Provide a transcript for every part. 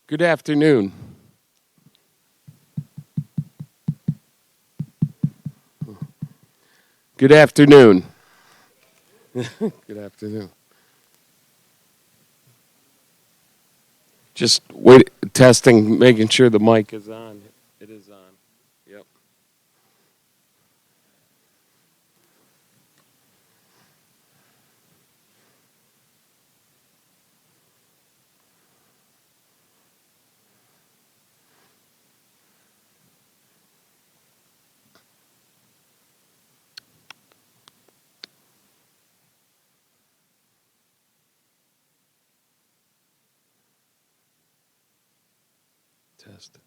Good afternoon. Good afternoon. Good afternoon. Just wait, testing, making sure the mic is on. It is on. Yep. Test.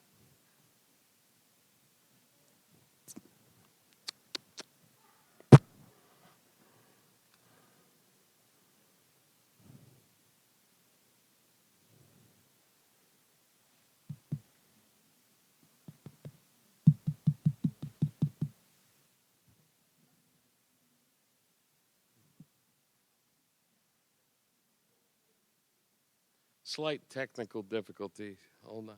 Slight technical difficulty. Hold on.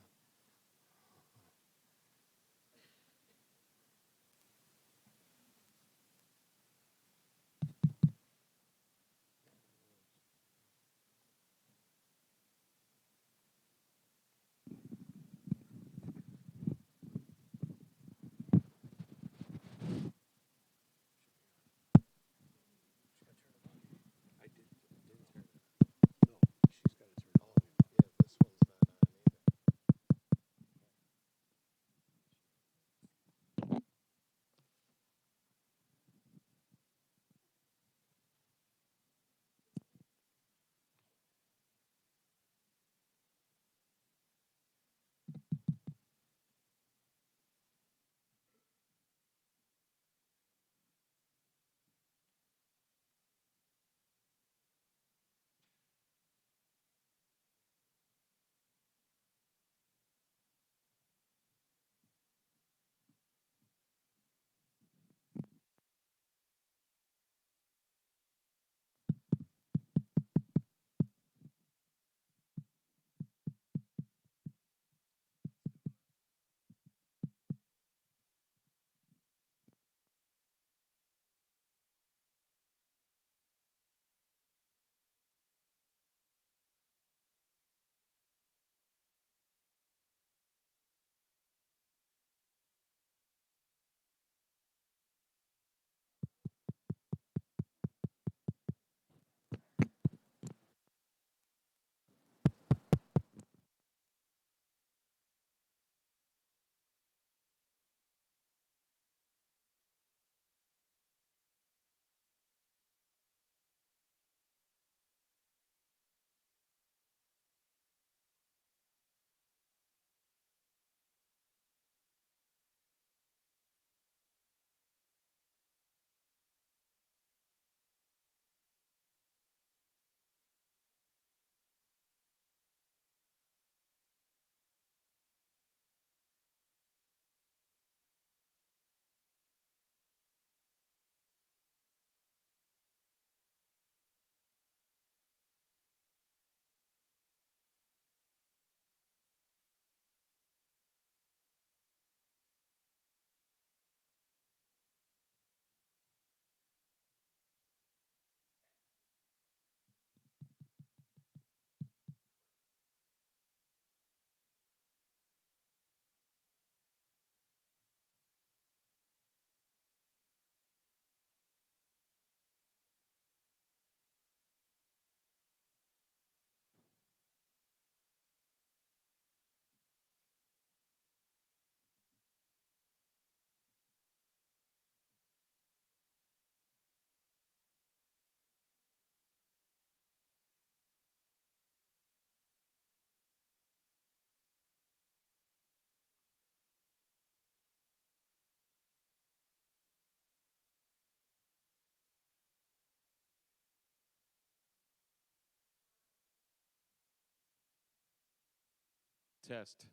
Test.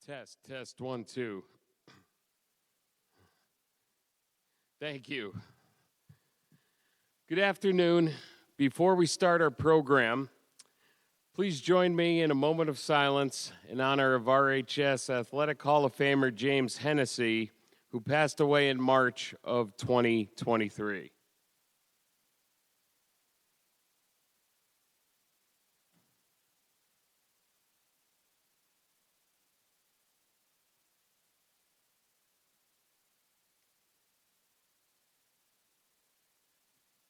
Test, 1, 2. Thank you. Good afternoon. Before we start our program, please join me in a moment of silence in honor of RHS Athletic Hall of Famer James Hennessy, who passed away in March of 2023.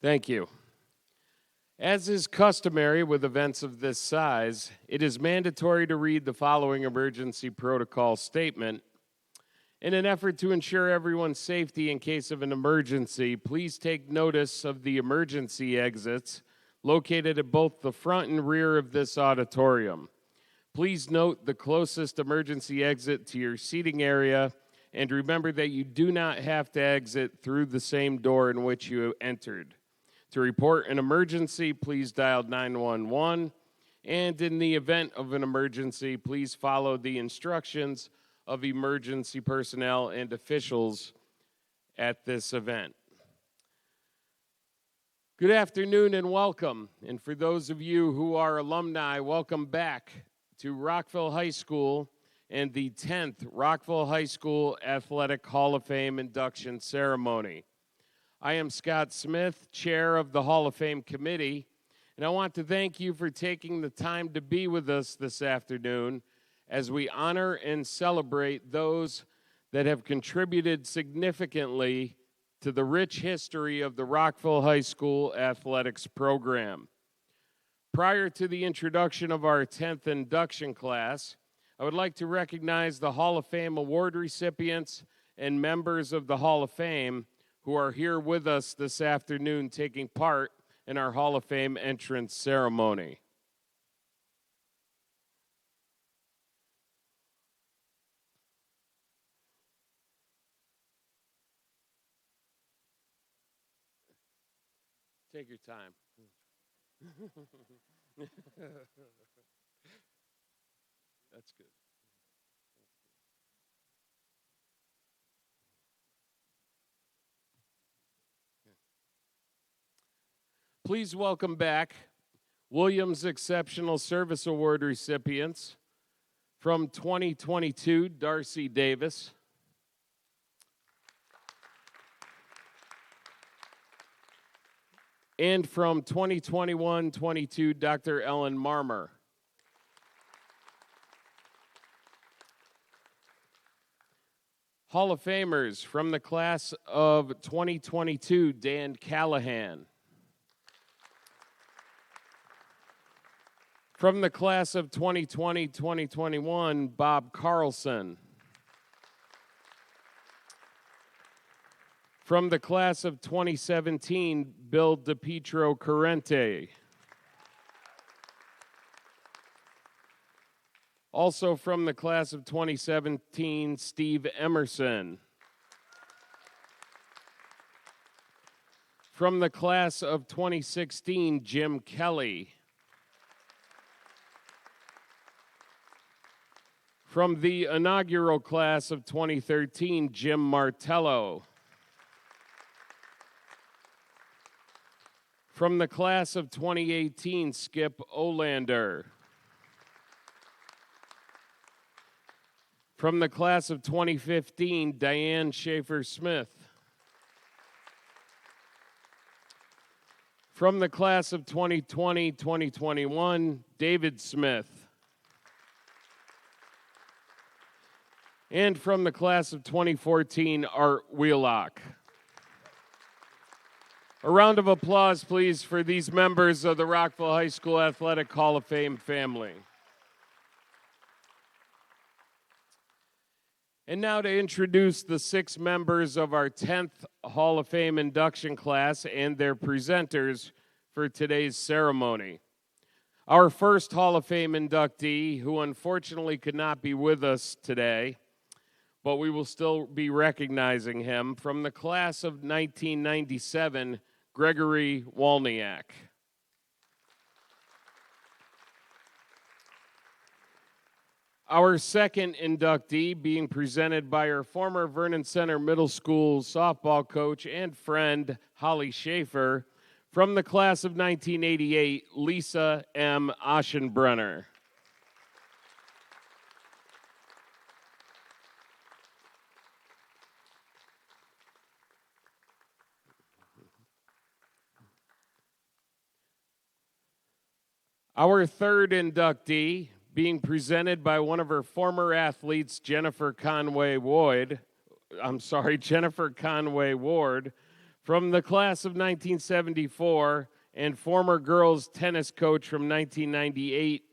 Thank you. As is customary with events of this size, it is mandatory to read the following emergency protocol statement. In an effort to ensure everyone's safety in case of an emergency, please take notice of the emergency exits located at both the front and rear of this auditorium. Please note the closest emergency exit to your seating area, and remember that you do not have to exit through the same door in which you entered. To report an emergency, please dial 911, and in the event of an emergency, please follow the instructions of emergency personnel and officials at this event. Good afternoon and welcome. And for those of you who are alumni, welcome back to Rockville High School and the 10th Rockville High School Athletic Hall of Fame induction ceremony. I am Scott Smith, Chair of the Hall of Fame Committee, and I want to thank you for taking the time to be with us this afternoon as we honor and celebrate those that have contributed significantly to the rich history of the Rockville High School athletics program. Prior to the introduction of our 10th induction class, I would like to recognize the Hall of Fame award recipients and members of the Hall of Fame who are here with us this afternoon taking part in our Hall of Fame entrance ceremony. Take your time. That's good. Please welcome back Williams Exceptional Service Award recipients from 2022, Darcy Davis. And from 2021-22, Dr. Ellen Marmer. Hall of Famers from the class of 2022, Dan Callahan. From the class of 2020-2021, Bob Carlson. From the class of 2017, Bill DiPietro Corrente. Also from the class of 2017, Steve Emerson. From the class of 2016, Jim Kelly. From the inaugural class of 2013, Jim Martello. From the class of 2018, Skip Olander. From the class of 2015, Diane Schaefer-Smith. From the class of 2020-2021, David Smith. And from the class of 2014, Art Wheelock. A round of applause, please, for these members of the Rockville High School Athletic Hall of Fame family. And now to introduce the 6 members of our 10th Hall of Fame induction class and their presenters for today's ceremony. Our first Hall of Fame inductee, who unfortunately could not be with us today, but we will still be recognizing him, from the class of 1997, Gregory Walniak. Our second inductee being presented by our former Vernon Center Middle School softball coach and friend, Holly Schaefer, from the class of 1988, Lisa M. Aschenbrenner. Our third inductee being presented by one of her former athletes, Jennifer Conway Ward, from the class of 1974 and former girls tennis coach from 1998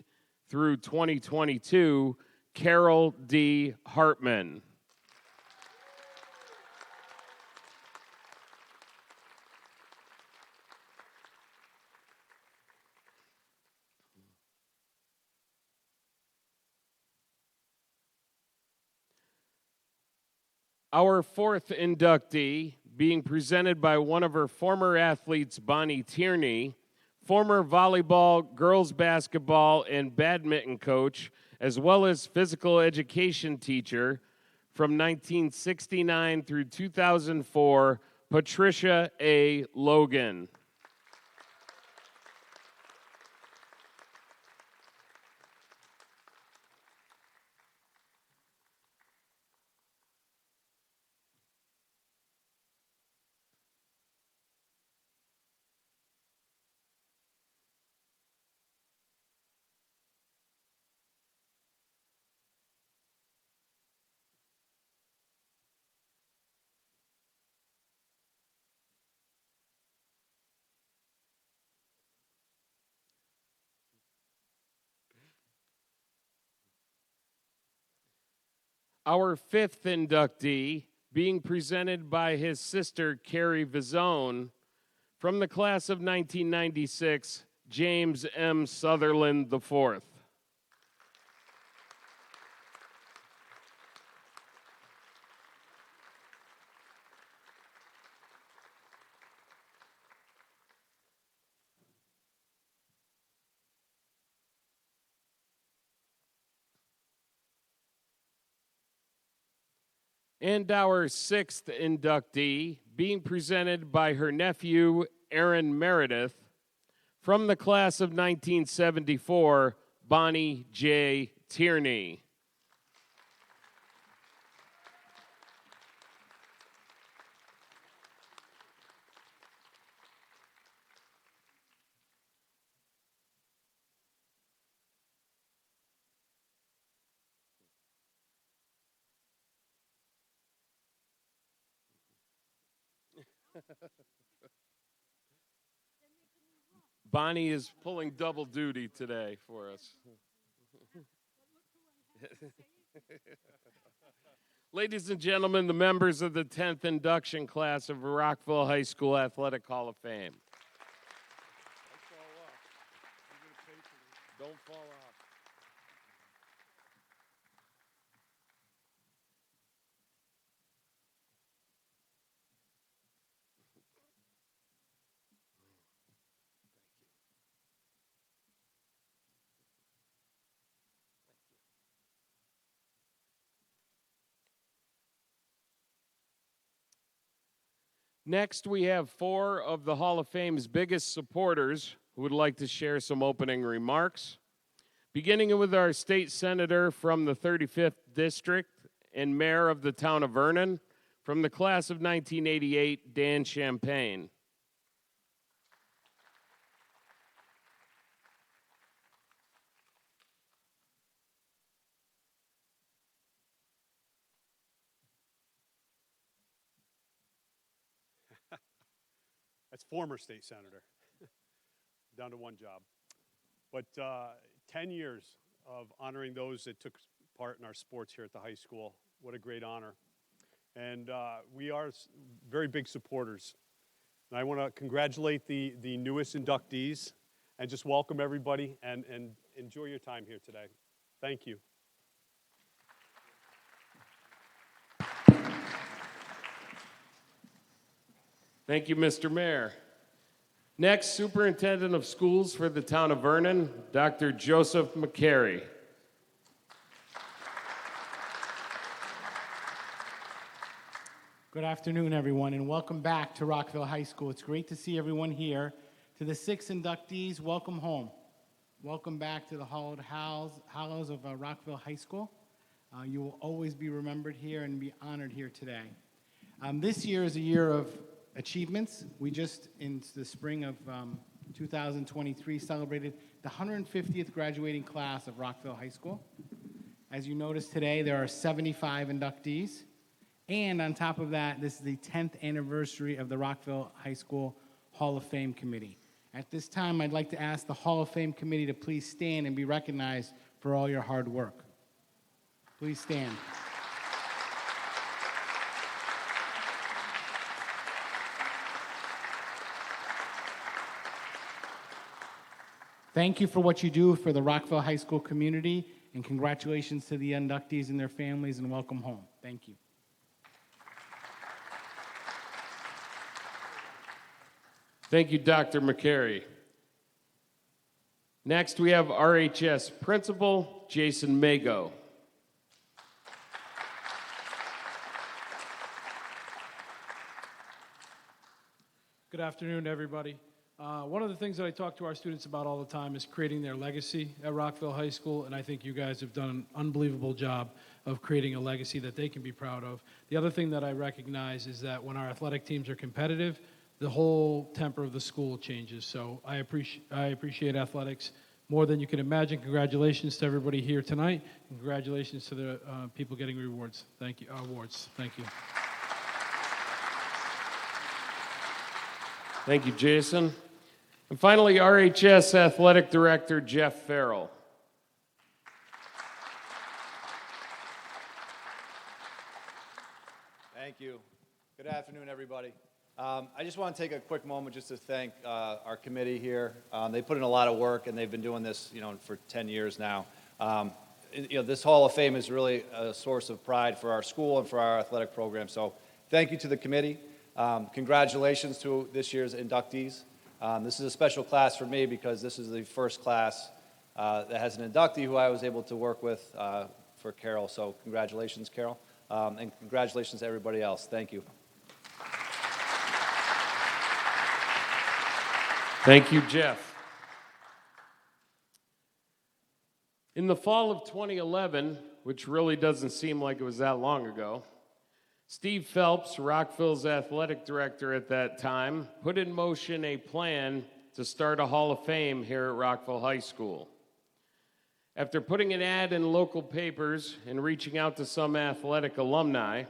through 2022, Carol D. Hartman. Our fourth inductee being presented by one of her former athletes, Bonnie Tierney, former volleyball, girls basketball, and badminton coach, as well as physical education teacher from 1969 through 2004, Patricia A. Logan. Our fifth inductee being presented by his sister, Carrie Vizone, from the class of 1996, James M. Sutherland IV. And our sixth inductee being presented by her nephew, Aaron Meredith, from the class of 1974, Bonnie J. Tierney. Bonnie is pulling double duty today for us. Ladies and gentlemen, the members of the 10th induction class of Rockville High School Athletic Hall of Fame. Don't fall off. Next, we have four of the Hall of Fame's biggest supporters who would like to share some opening remarks. Beginning with our state senator from the 35th District and mayor of the town of Vernon, from the class of 1988, Dan Champagne. That's former state senator, down to one job. But 10 years of honoring those that took part in our sports here at the high school. What a great honor. And we are very big supporters. And I want to congratulate the newest inductees and just welcome everybody and enjoy your time here today. Thank you. Thank you, Mr. Mayor. Next, Superintendent of Schools for the town of Vernon, Dr. Joseph McCary. Good afternoon, everyone, and welcome back to Rockville High School. It's great to see everyone here. To the 6 inductees, welcome home. Welcome back to the hallowed hallows of Rockville High School. You will always be remembered here and be honored here today. This year is a year of achievements. We just, in the spring of 2023, celebrated the 150th graduating class of Rockville High School. As you notice today, there are 75 inductees. And on top of that, this is the 10th anniversary of the Rockville High School Hall of Fame Committee. At this time, I'd like to ask the Hall of Fame Committee to please stand and be recognized for all your hard work. Please stand. Thank you for what you do for the Rockville High School community, and congratulations to the inductees and their families, and welcome home. Thank you. Thank you, Dr. McCary. Next, we have RHS Principal Jason Mago. Good afternoon, everybody. One of the things that I talk to our students about all the time is creating their legacy at Rockville High School, and I think you guys have done an unbelievable job of creating a legacy that they can be proud of. The other thing that I recognize is that when our athletic teams are competitive, the whole temper of the school changes. So I appreciate athletics more than you can imagine. Congratulations to everybody here tonight, and congratulations to the people getting rewards. Thank you. Awards. Thank you. Thank you, Jason. And finally, RHS Athletic Director Jeff Farrell. Thank you. Good afternoon, everybody. I just want to take a quick moment just to thank our committee here. They put in a lot of work, and they've been doing this, for 10 years now. This Hall of Fame is really a source of pride for our school and for our athletic program. So thank you to the committee. Congratulations to this year's inductees. This is a special class for me because this is the first class that has an inductee who I was able to work with for Carol. So congratulations, Carol, and congratulations to everybody else. Thank you. Thank you, Jeff. In the fall of 2011, which really doesn't seem like it was that long ago, Steve Phelps, Rockville's athletic director at that time, put in motion a plan to start a Hall of Fame here at Rockville High School. After putting an ad in local papers and reaching out to some athletic alumni,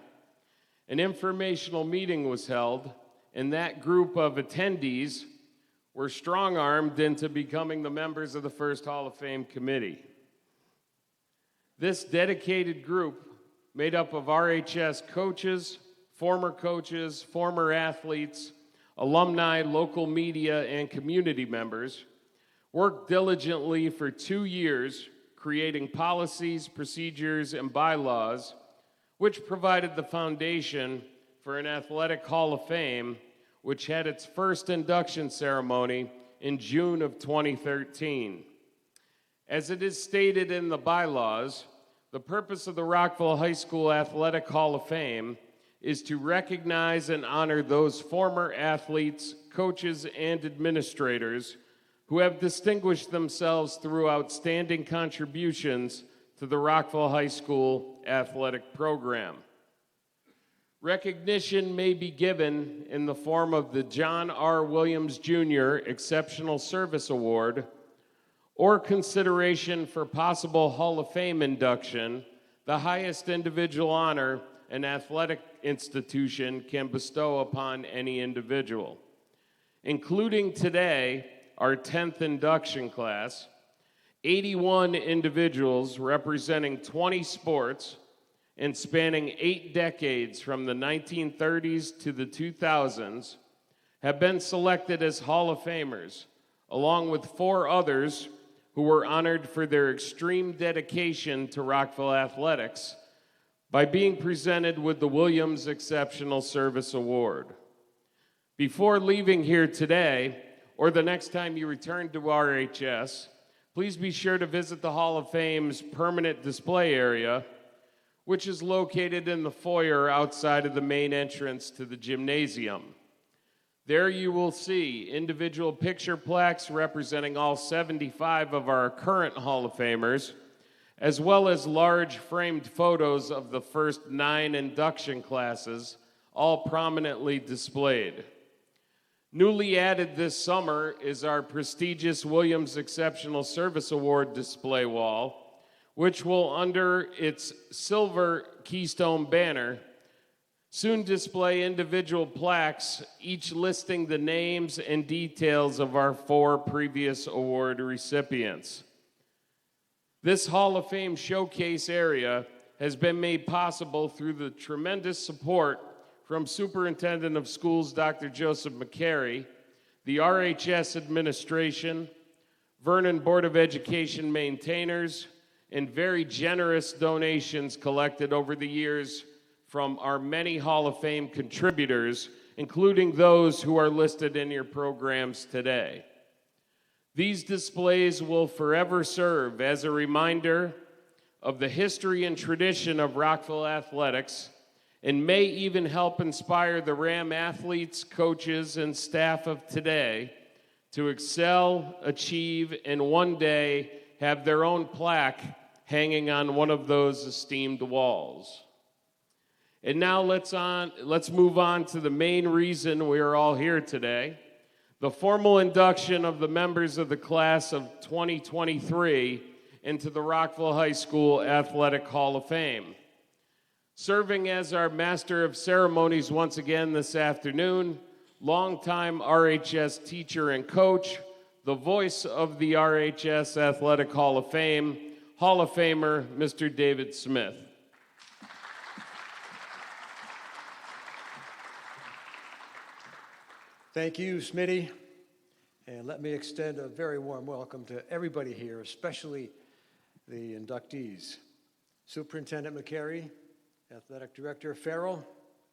an informational meeting was held, and that group of attendees were strong-armed into becoming the members of the first Hall of Fame committee. This dedicated group, made up of RHS coaches, former athletes, alumni, local media, and community members, worked diligently for 2 years creating policies, procedures, and bylaws which provided the foundation for an athletic Hall of Fame which had its first induction ceremony in June of 2013. As it is stated in the bylaws, the purpose of the Rockville High School Athletic Hall of Fame is to recognize and honor those former athletes, coaches, and administrators who have distinguished themselves through outstanding contributions to the Rockville High School athletic program. Recognition may be given in the form of the John R. Williams Jr. Exceptional Service Award or consideration for possible Hall of Fame induction, the highest individual honor an athletic institution can bestow upon any individual. Including today, our 10th induction class, 81 individuals representing 20 sports and spanning 8 decades from the 1930s to the 2000s have been selected as Hall of Famers, along with 4 others who were honored for their extreme dedication to Rockville athletics by being presented with the Williams Exceptional Service Award. Before leaving here today, or the next time you return to RHS, please be sure to visit the Hall of Fame's permanent display area, which is located in the foyer outside of the main entrance to the gymnasium. There you will see individual picture plaques representing all 75 of our current Hall of Famers, as well as large framed photos of the first 9 induction classes, all prominently displayed. Newly added this summer is our prestigious Williams Exceptional Service Award display wall, which will, under its silver keystone banner, soon display individual plaques, each listing the names and details of our 4 previous award recipients. This Hall of Fame showcase area has been made possible through the tremendous support from Superintendent of Schools Dr. Joseph McCary, the RHS administration, Vernon Board of Education maintainers, and very generous donations collected over the years from our many Hall of Fame contributors, including those who are listed in your programs today. These displays will forever serve as a reminder of the history and tradition of Rockville athletics, and may even help inspire the Ram athletes, coaches, and staff of today to excel, achieve, and one day have their own plaque hanging on one of those esteemed walls. And now let's move on to the main reason we are all here today, the formal induction of the members of the class of 2023 into the Rockville High School Athletic Hall of Fame. Serving as our Master of Ceremonies once again this afternoon, longtime RHS teacher and coach, the voice of the RHS Athletic Hall of Fame, Hall of Famer, Mr. David Smith. Thank you, Smitty. And let me extend a very warm welcome to everybody here, especially the inductees. Superintendent McCary, Athletic Director Farrell,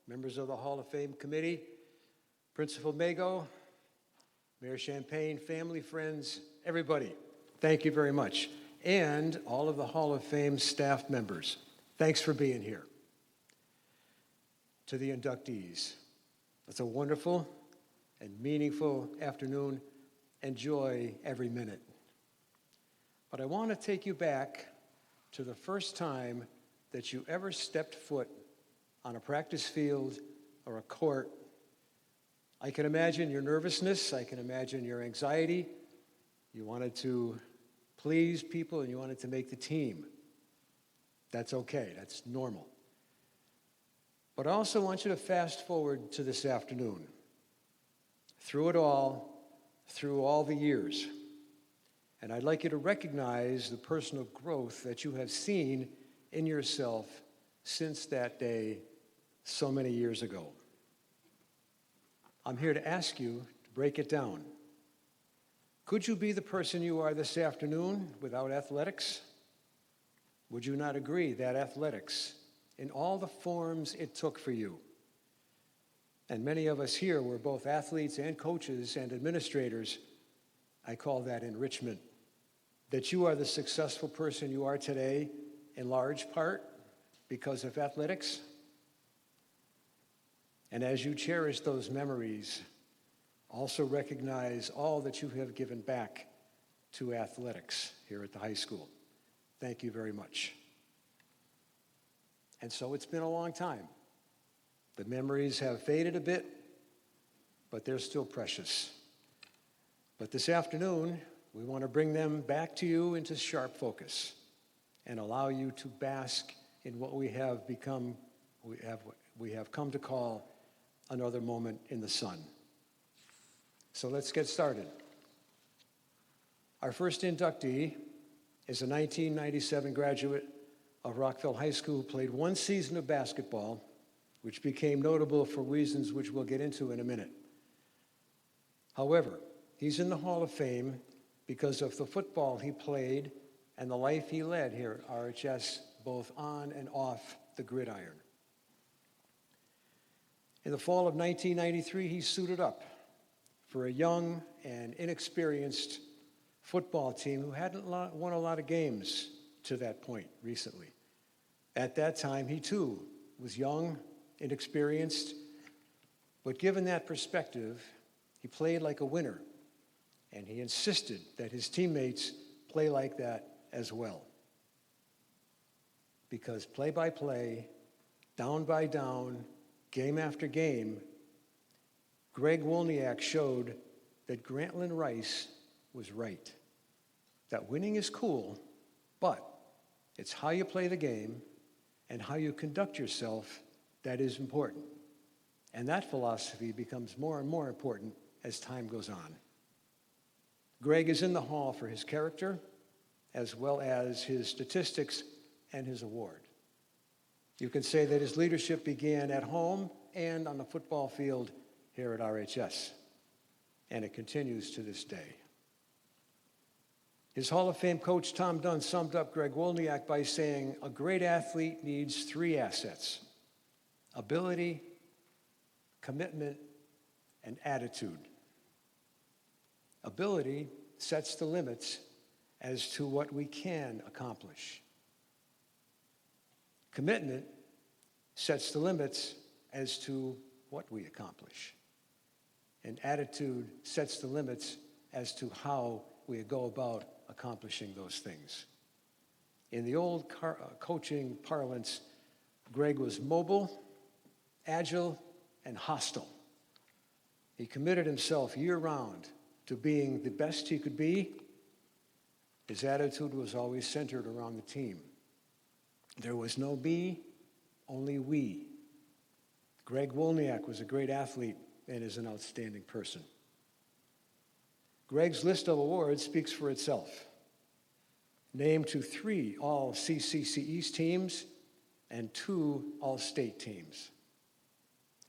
members of the Hall of Fame Committee, Principal Mago, Mayor Champagne, family, friends, everybody, thank you very much. And all of the Hall of Fame staff members, thanks for being here. To the inductees, it's a wonderful and meaningful afternoon. Enjoy every minute. But I want to take you back to the first time that you ever stepped foot on a practice field or a court. I can imagine your nervousness. I can imagine your anxiety. You wanted to please people and you wanted to make the team. That's okay. That's normal. But I also want you to fast forward to this afternoon. Through it all, through all the years. And I'd like you to recognize the personal growth that you have seen in yourself since that day so many years ago. I'm here to ask you to break it down. Could you be the person you are this afternoon without athletics? Would you not agree that athletics, in all the forms it took for you, and many of us here were both athletes and coaches and administrators, I call that enrichment, that you are the successful person you are today in large part because of athletics? And as you cherish those memories, also recognize all that you have given back to athletics here at the high school. Thank you very much. And so it's been a long time. The memories have faded a bit, but they're still precious. But this afternoon, we want to bring them back to you into sharp focus and allow you to bask in what we have come to call another moment in the sun. So let's get started. Our first inductee is a 1997 graduate of Rockville High School who played one season of basketball, which became notable for reasons which we'll get into in a minute. However, he's in the Hall of Fame because of the football he played and the life he led here at RHS, both on and off the gridiron. In the fall of 1993, he suited up for a young and inexperienced football team who hadn't won a lot of games to that point recently. At that time, he too was young, inexperienced, but given that perspective, he played like a winner, and he insisted that his teammates play like that as well. Because play by play, down by down, game after game, Greg Wolniak showed that Grantland Rice was right. That winning is cool, but it's how you play the game and how you conduct yourself that is important. And that philosophy becomes more and more important as time goes on. Greg is in the hall for his character, as well as his statistics and his award. You can say that his leadership began at home and on the football field here at RHS, and it continues to this day. His Hall of Fame coach, Tom Dunn, summed up Greg Wolniak by saying, a great athlete needs three assets: ability, commitment, and attitude. Ability sets the limits as to what we can accomplish. Commitment sets the limits as to what we accomplish. And attitude sets the limits as to how we go about accomplishing those things. In the old coaching parlance, Greg was mobile, agile, and hostile. He committed himself year-round to being the best he could be. His attitude was always centered around the team. There was no me, only we. Greg Wolniak was a great athlete and is an outstanding person. Greg's list of awards speaks for itself. Named to 3 All-CCC East teams and 2 All-State teams.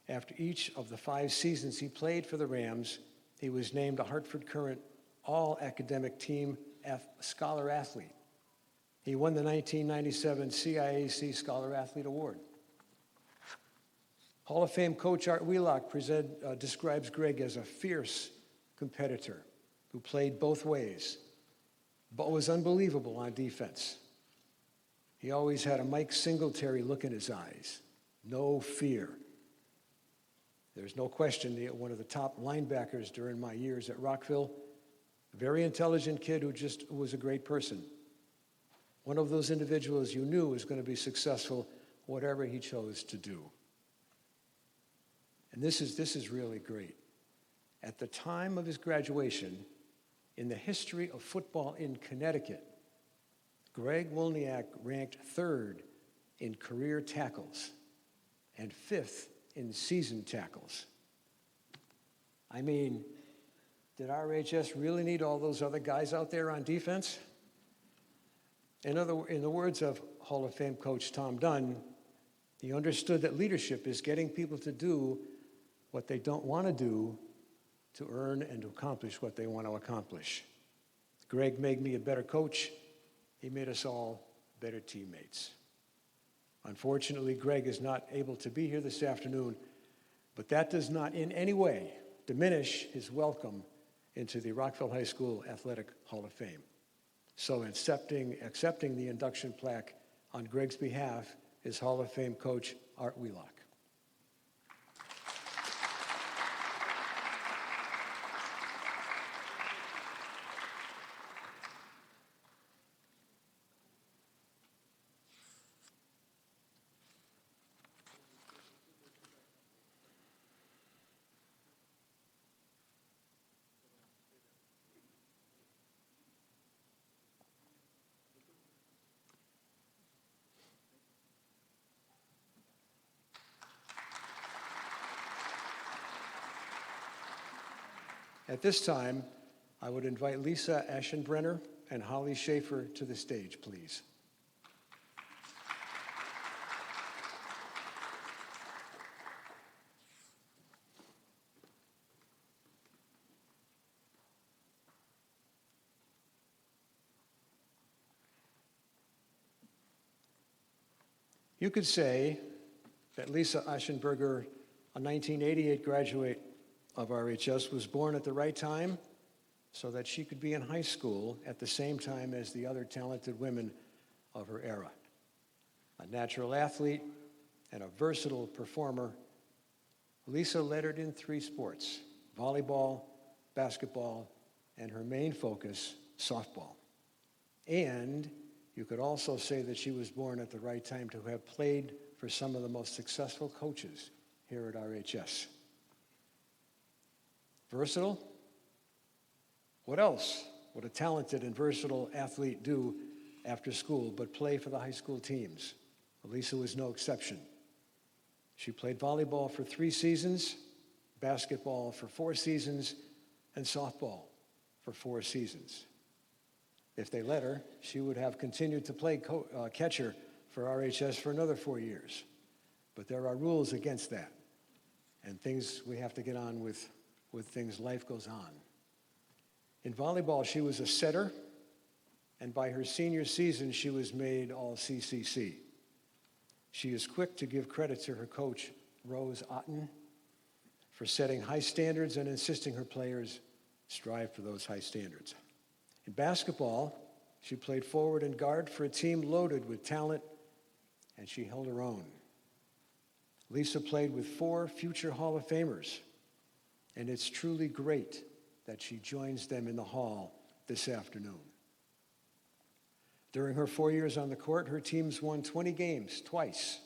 After each of the 5 seasons he played for the Rams, he was named a Hartford Courant All-Academic Team Scholar Athlete. He won the 1997 CIAC Scholar Athlete Award. Hall of Fame coach Art Wheelock describes Greg as a fierce competitor who played both ways, but was unbelievable on defense. He always had a Mike Singletary look in his eyes, no fear. There's no question one of the top linebackers during my years at Rockville, a very intelligent kid who just was a great person. One of those individuals you knew was going to be successful whatever he chose to do. And this is really great. At the time of his graduation, in the history of football in Connecticut, Greg Wolniak ranked 3rd in career tackles and 5th in season tackles. I mean, did RHS really need all those other guys out there on defense? In the words of Hall of Fame coach Tom Dunn, he understood that leadership is getting people to do what they don't want to do to earn and to accomplish what they want to accomplish. Greg made me a better coach. He made us all better teammates. Unfortunately, Greg is not able to be here this afternoon, but that does not in any way diminish his welcome into the Rockville High School Athletic Hall of Fame. So accepting the induction plaque on Greg's behalf is Hall of Fame coach Art Wheelock. At this time, I would invite Lisa Aschenbrenner and Holly Schaefer to the stage, please. You could say that Lisa Aschenberger, a 1988 graduate of RHS, was born at the right time so that she could be in high school at the same time as the other talented women of her era. A natural athlete and a versatile performer, Lisa lettered in 3 sports: volleyball, basketball, and her main focus, softball. And you could also say that she was born at the right time to have played for some of the most successful coaches here at RHS. Versatile? What else would a talented and versatile athlete do after school but play for the high school teams? Well, Lisa was no exception. She played volleyball for 3 seasons, basketball for 4 seasons, and softball for 4 seasons. If they let her, she would have continued to play catcher for RHS for another 4 years. But there are rules against that, and things we have to get on with things, life goes on. In volleyball, she was a setter, and by her senior season, she was made all-CCC. She is quick to give credit to her coach, Rose Otten, for setting high standards and insisting her players strive for those high standards. In basketball, she played forward and guard for a team loaded with talent, and she held her own. Lisa played with 4 future Hall of Famers, and it's truly great that she joins them in the hall this afternoon. During her 4 years on the court, her teams won 20 games twice,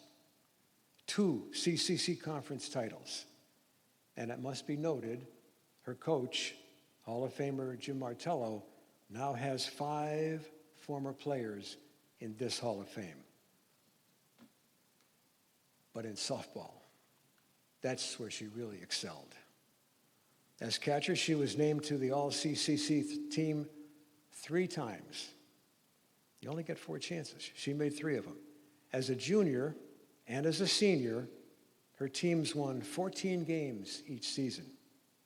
2 CCC conference titles, and it must be noted, her coach, Hall of Famer Jim Martello, now has 5 former players in this Hall of Fame. But in softball, that's where she really excelled. As catcher, she was named to the All-CCC team 3 times. You only get 4 chances. She made 3 of them. As a junior and as a senior, her teams won 14 games each season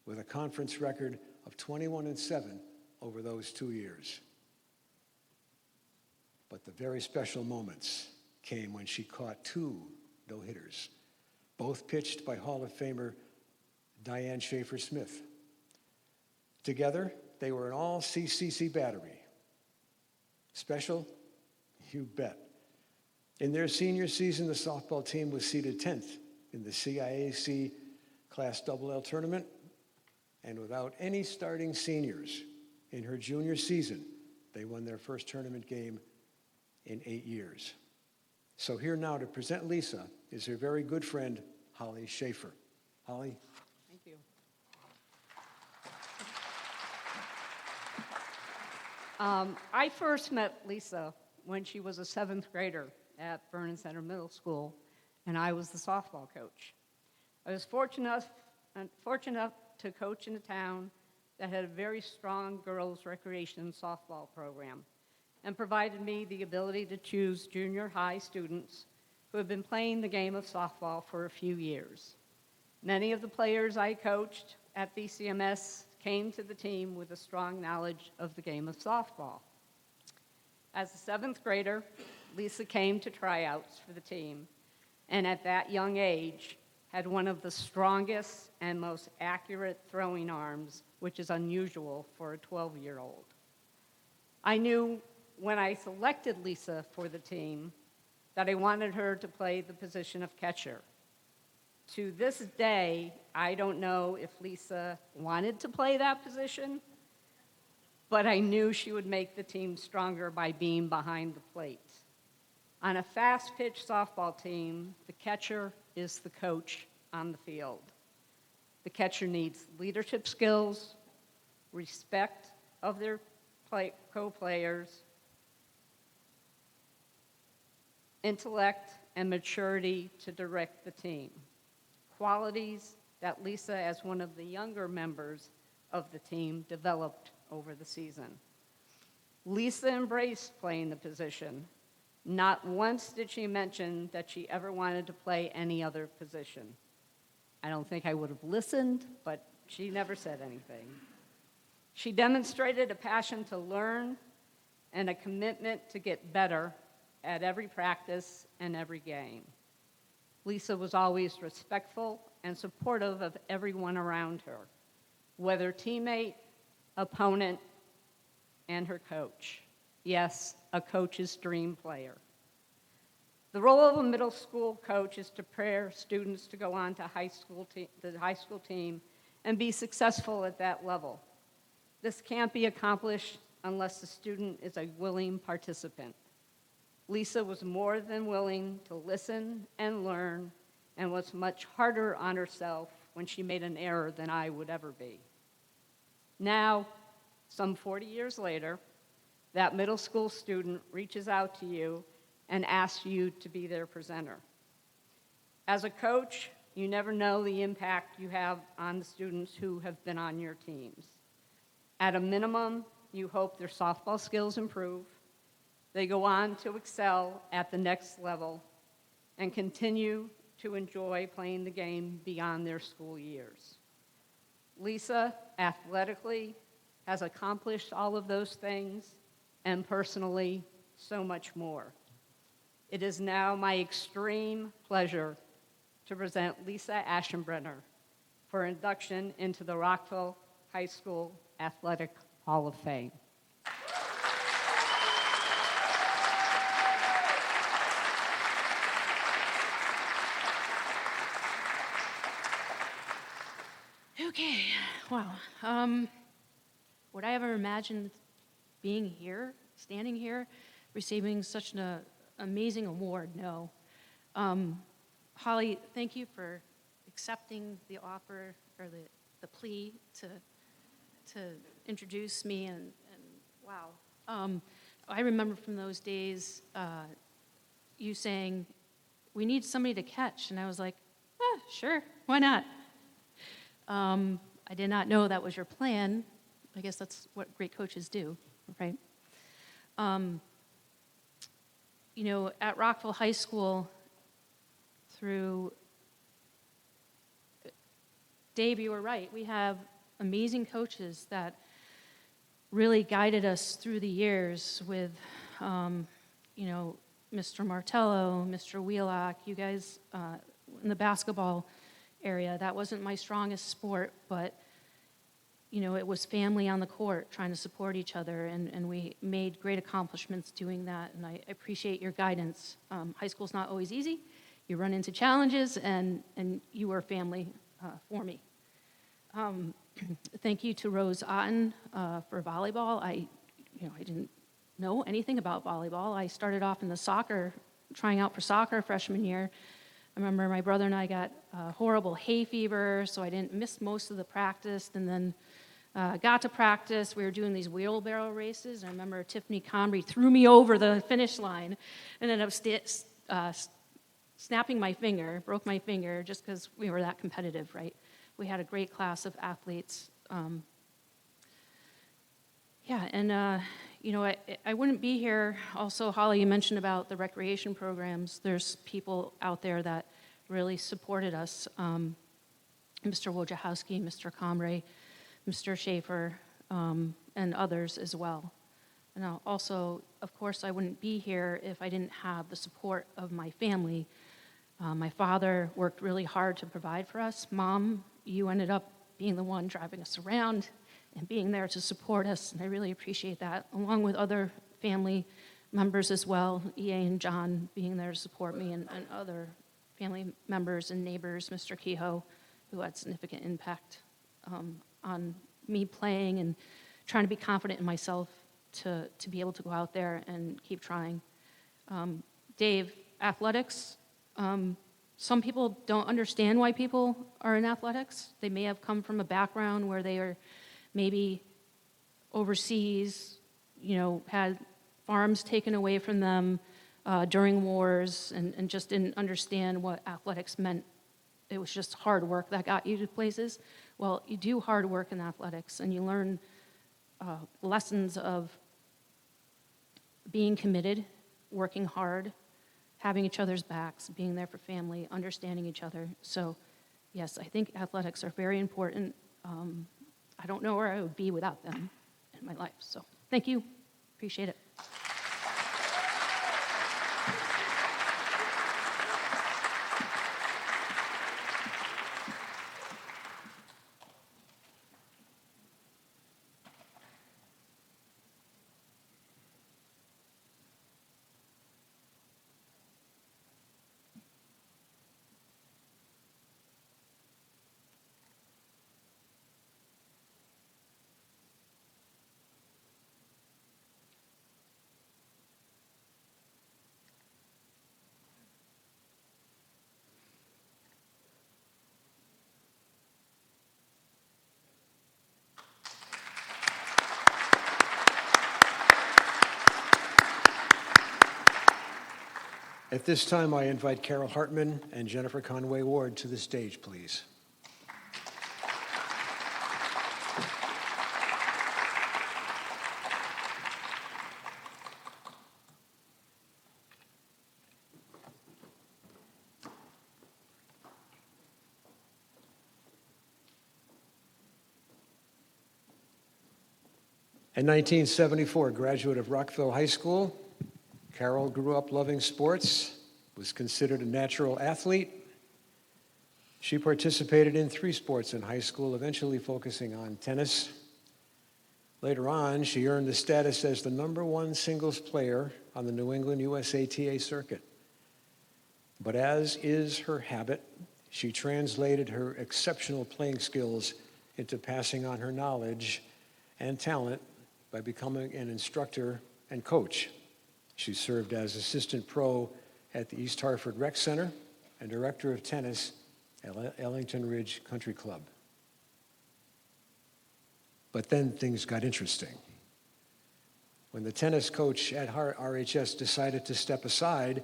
with a conference record of 21-7 over those 2 years. But the very special moments came when she caught 2 no-hitters, both pitched by Hall of Famer Diane Schaefer-Smith. Together, they were an all-CCC battery. Special? You bet. In their senior season, the softball team was seeded 10th in the CIAC Class AA tournament, and without any starting seniors in her junior season, they won their first tournament game in 8 years. So here now to present Lisa is her very good friend, Holly Schaefer. Holly? Thank you. I first met Lisa when she was a 7th grader at Vernon Center Middle School, and I was the softball coach. I was fortunate enough to coach in a town that had a very strong girls' recreation softball program and provided me the ability to choose junior high students who had been playing the game of softball for a few years. Many of the players I coached at VCMS came to the team with a strong knowledge of the game of softball. As a 7th grader, Lisa came to tryouts for the team, and at that young age, had one of the strongest and most accurate throwing arms, which is unusual for a 12-year-old. I knew when I selected Lisa for the team that I wanted her to play the position of catcher. To this day, I don't know if Lisa wanted to play that position, but I knew she would make the team stronger by being behind the plate. On a fast-pitch softball team, the catcher is the coach on the field. The catcher needs leadership skills, respect of their co-players, intellect, and maturity to direct the team. Qualities that Lisa, as one of the younger members of the team, developed over the season. Lisa embraced playing the position. Not once did she mention that she ever wanted to play any other position. I don't think I would have listened, but she never said anything. She demonstrated a passion to learn and a commitment to get better at every practice and every game. Lisa was always respectful and supportive of everyone around her, whether teammate, opponent, and her coach. Yes, a coach's dream player. The role of a middle school coach is to prepare students to go on to the high school team and be successful at that level. This can't be accomplished unless the student is a willing participant. Lisa was more than willing to listen and learn and was much harder on herself when she made an error than I would ever be. Now, some 40 years later, that middle school student reaches out to you and asks you to be their presenter. As a coach, you never know the impact you have on the students who have been on your teams. At a minimum, you hope their softball skills improve, they go on to excel at the next level, and continue to enjoy playing the game beyond their school years. Lisa, athletically, has accomplished all of those things, and personally, so much more. It is now my extreme pleasure to present Lisa Aschenbrenner for induction into the Rockville High School Athletic Hall of Fame. Okay, wow. Would I ever imagine being here, standing here, receiving such an amazing award? No. Holly, thank you for accepting the offer or the plea to introduce me, and wow. I remember from those days you saying, we need somebody to catch, and I was like, sure, why not? I did not know that was your plan. I guess that's what great coaches do, right? You know, at Rockville High School, through Dave, you were right. We have amazing coaches that really guided us through the years with, you know, Mr. Martello, Mr. Wheelock, you guys in the basketball area. That wasn't my strongest sport, but you know, it was family on the court trying to support each other, and we made great accomplishments doing that, and I appreciate your guidance. High school's not always easy. You run into challenges, and you were family for me. Thank you to Rose Otten for volleyball. I didn't know anything about volleyball. I started off in the soccer, trying out for soccer freshman year. I remember my brother and I got horrible hay fever, so I didn't miss most of the practice, and then got to practice. We were doing these wheelbarrow races. I remember Tiffany Conry threw me over the finish line and ended up snapping my finger, broke my finger, just because we were that competitive, right? We had a great class of athletes. You know, I wouldn't be here. Also, Holly, you mentioned about the recreation programs. There's people out there that really supported us. Mr. Wojciechowski, Mr. Comrie, Mr. Schaefer, and others as well. And also, of course, I wouldn't be here if I didn't have the support of my family. My father worked really hard to provide for us. Mom, you ended up being the one driving us around and being there to support us, and I really appreciate that, along with other family members as well, EA and John being there to support me, and other family members and neighbors, Mr. Kehoe, who had significant impact on me playing and trying to be confident in myself to be able to go out there and keep trying. Dave, athletics, some people don't understand why people are in athletics. They may have come from a background where they are maybe overseas, you know, had farms taken away from them during wars, and just didn't understand what athletics meant. It was just hard work that got you to places. Well, you do hard work in athletics, and you learn lessons of being committed, working hard, having each other's backs, being there for family, understanding each other. So, yes, I think athletics are very important. I don't know where I would be without them in my life. So, thank you. Appreciate it. At this time, I invite Carol Hartman and Jennifer Conway Ward to the stage, please. In 1974, graduate of Rockville High School, Carol grew up loving sports, was considered a natural athlete. She participated in 3 sports in high school, eventually focusing on tennis. Later on, she earned the status as the #1 singles player on the New England USATA circuit. But as is her habit, she translated her exceptional playing skills into passing on her knowledge and talent by becoming an instructor and coach. She served as assistant pro at the East Hartford Rec Center and director of tennis at Ellington Ridge Country Club. But then things got interesting. When the tennis coach at RHS decided to step aside,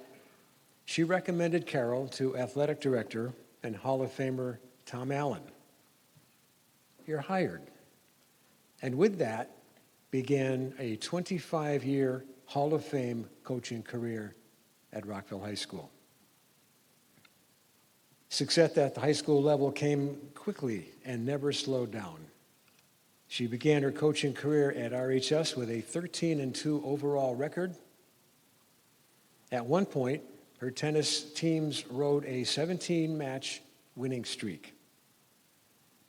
she recommended Carol to athletic director and Hall of Famer Tom Allen. You're hired. And with that began a 25-year Hall of Fame coaching career at Rockville High School. Success at the high school level came quickly and never slowed down. She began her coaching career at RHS with a 13-2 overall record. At one point, her tennis teams rode a 17-match winning streak.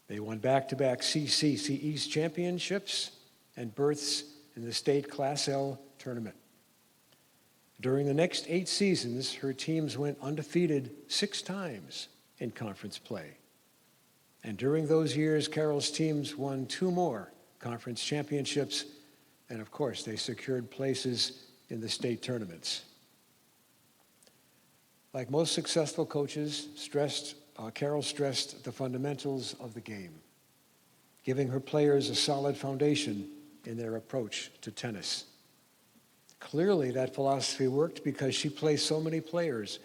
They won back-to-back CCC East championships and berths in the state Class L tournament. During the next 8 seasons, her teams went undefeated 6 times in conference play. And during those years, Carol's teams won 2 more conference championships, and of course, they secured places in the state tournaments. Like most successful coaches, Carol stressed the fundamentals of the game, giving her players a solid foundation in their approach to tennis. Clearly, that philosophy worked because she placed so many players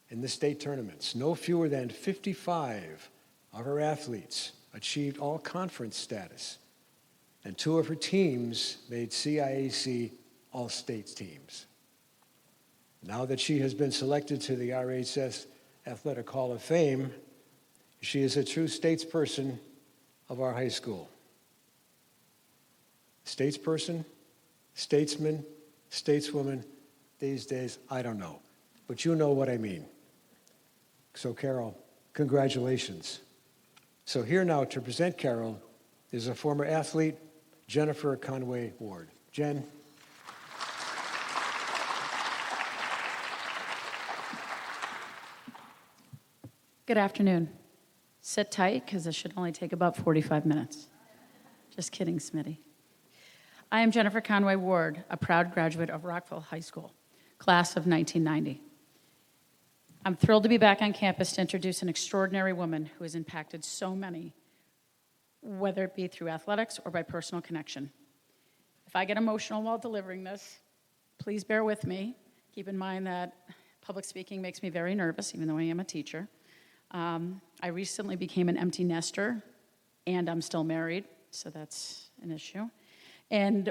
in the state tournaments. No fewer than 55 of her athletes achieved all-conference status, and 2 of her teams made CIAC all-state teams. Now that she has been selected to the RHS Athletic Hall of Fame, she is a true statesperson of our high school. Statesperson, statesman, stateswoman, these days, I don't know. But you know what I mean. So Carol, congratulations. So here now to present Carol is a former athlete, Jennifer Conway Ward. Jen. Good afternoon. Sit tight, because this should only take about 45 minutes. Just kidding, Smitty. I am Jennifer Conway Ward, a proud graduate of Rockville High School, class of 1990. I'm thrilled to be back on campus to introduce an extraordinary woman who has impacted so many, whether it be through athletics or by personal connection. If I get emotional while delivering this, please bear with me. Keep in mind that public speaking makes me very nervous, even though I am a teacher. I recently became an empty nester, and I'm still married, so that's an issue,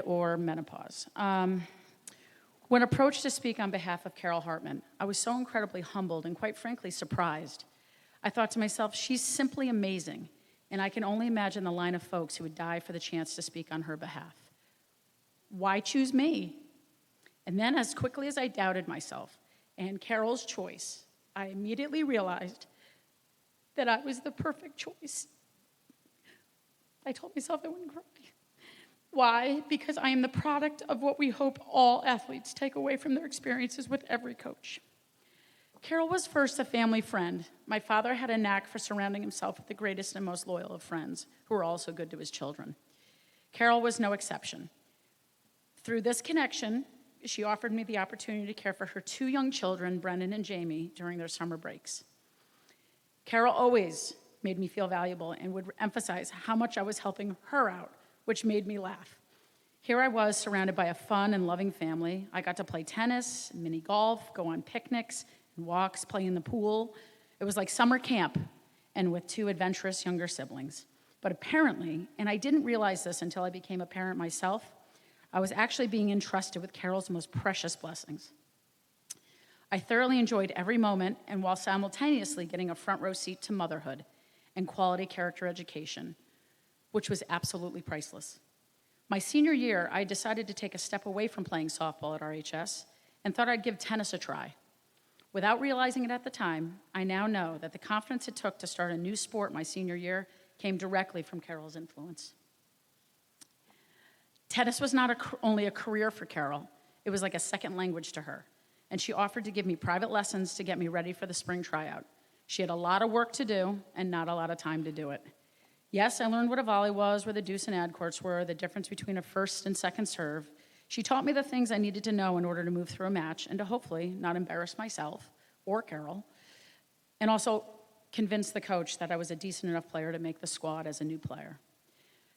or menopause. When approached to speak on behalf of Carol Hartman, I was so incredibly humbled and quite frankly surprised. I thought to myself, she's simply amazing, and I can only imagine the line of folks who would die for the chance to speak on her behalf. Why choose me? And then as quickly as I doubted myself and Carol's choice, I immediately realized that I was the perfect choice. I told myself I wouldn't cry. Why? Because I am the product of what we hope all athletes take away from their experiences with every coach. Carol was first a family friend. My father had a knack for surrounding himself with the greatest and most loyal of friends, who were also good to his children. Carol was no exception. Through this connection, she offered me the opportunity to care for her 2 young children, Brendan and Jamie, during their summer breaks. Carol always made me feel valuable and would emphasize how much I was helping her out, which made me laugh. Here I was surrounded by a fun and loving family. I got to play tennis, mini golf, go on picnics and walks, play in the pool. It was like summer camp, and with 2 adventurous younger siblings. But apparently, and I didn't realize this until I became a parent myself, I was actually being entrusted with Carol's most precious blessings. I thoroughly enjoyed every moment, and while simultaneously getting a front row seat to motherhood and quality character education, which was absolutely priceless. My senior year, I decided to take a step away from playing softball at RHS and thought I'd give tennis a try. Without realizing it at the time, I now know that the confidence it took to start a new sport my senior year came directly from Carol's influence. Tennis was not only a career for Carol, it was like a second language to her, and she offered to give me private lessons to get me ready for the spring tryout. She had a lot of work to do and not a lot of time to do it. Yes, I learned what a volley was, where the deuce and ad courts were, the difference between a first and second serve. She taught me the things I needed to know in order to move through a match and to hopefully not embarrass myself or Carol, and also convince the coach that I was a decent enough player to make the squad as a new player.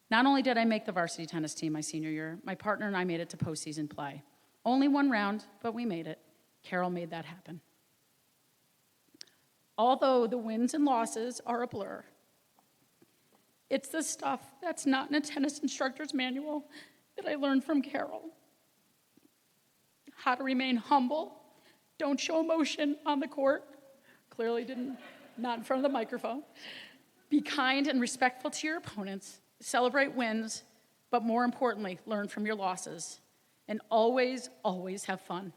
Not only did I make the varsity tennis team my senior year, my partner and I made it to postseason play. Only 1 round, but we made it. Carol made that happen. Although the wins and losses are a blur, it's the stuff that's not in a tennis instructor's manual that I learned from Carol. How to remain humble, don't show emotion on the court, clearly not in front of the microphone. Be kind and respectful to your opponents, celebrate wins, but more importantly, learn from your losses. And always, always have fun.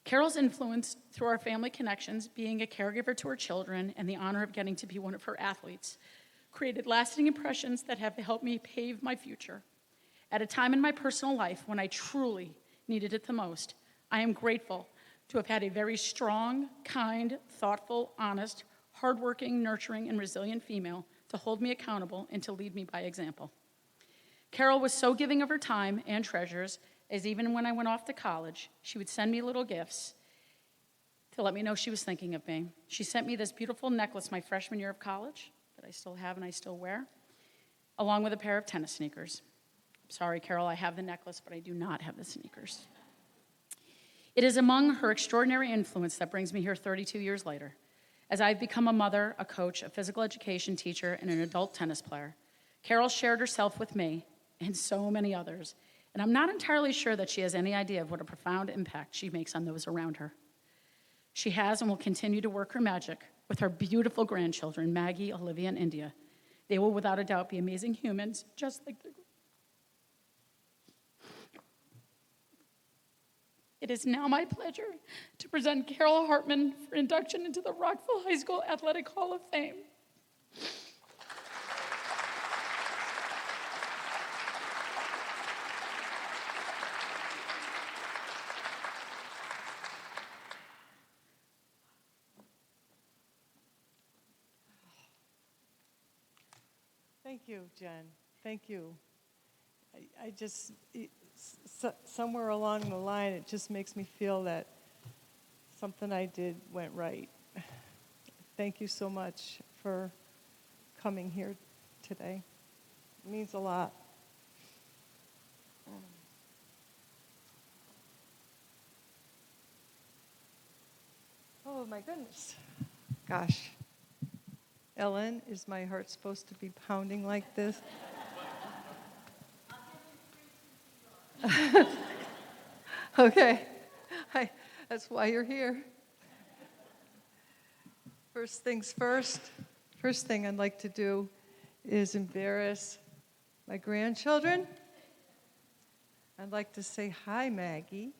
Carol's influence through our family connections, being a caregiver to her children, and the honor of getting to be one of her athletes, created lasting impressions that have helped me pave my future. At a time in my personal life when I truly needed it the most, I am grateful to have had a very strong, kind, thoughtful, honest, hardworking, nurturing, and resilient female to hold me accountable and to lead me by example. Carol was so giving of her time and treasures, as even when I went off to college, she would send me little gifts to let me know she was thinking of me. She sent me this beautiful necklace my freshman year of college that I still have and I still wear, along with a pair of tennis sneakers. Sorry, Carol, I have the necklace, but I do not have the sneakers. It is among her extraordinary influence that brings me here 32 years later, as I've become a mother, a coach, a physical education teacher, and an adult tennis player. Carol shared herself with me and so many others, and I'm not entirely sure that she has any idea of what a profound impact she makes on those around her. She has and will continue to work her magic with her beautiful grandchildren, Maggie, Olivia, and India. They will without a doubt be amazing humans, just like their. It is now my pleasure to present Carol Hartman for induction into the Rockville High School Athletic Hall of Fame. Thank you, Jen. Thank you. Somewhere along the line, it just makes me feel that something I did went right. Thank you so much for coming here today. It means a lot. Oh, my goodness. Gosh. Ellen, is my heart supposed to be pounding like this? Okay, that's why you're here. First things first, first thing I'd like to do is embarrass my grandchildren. I'd like to say hi, Maggie.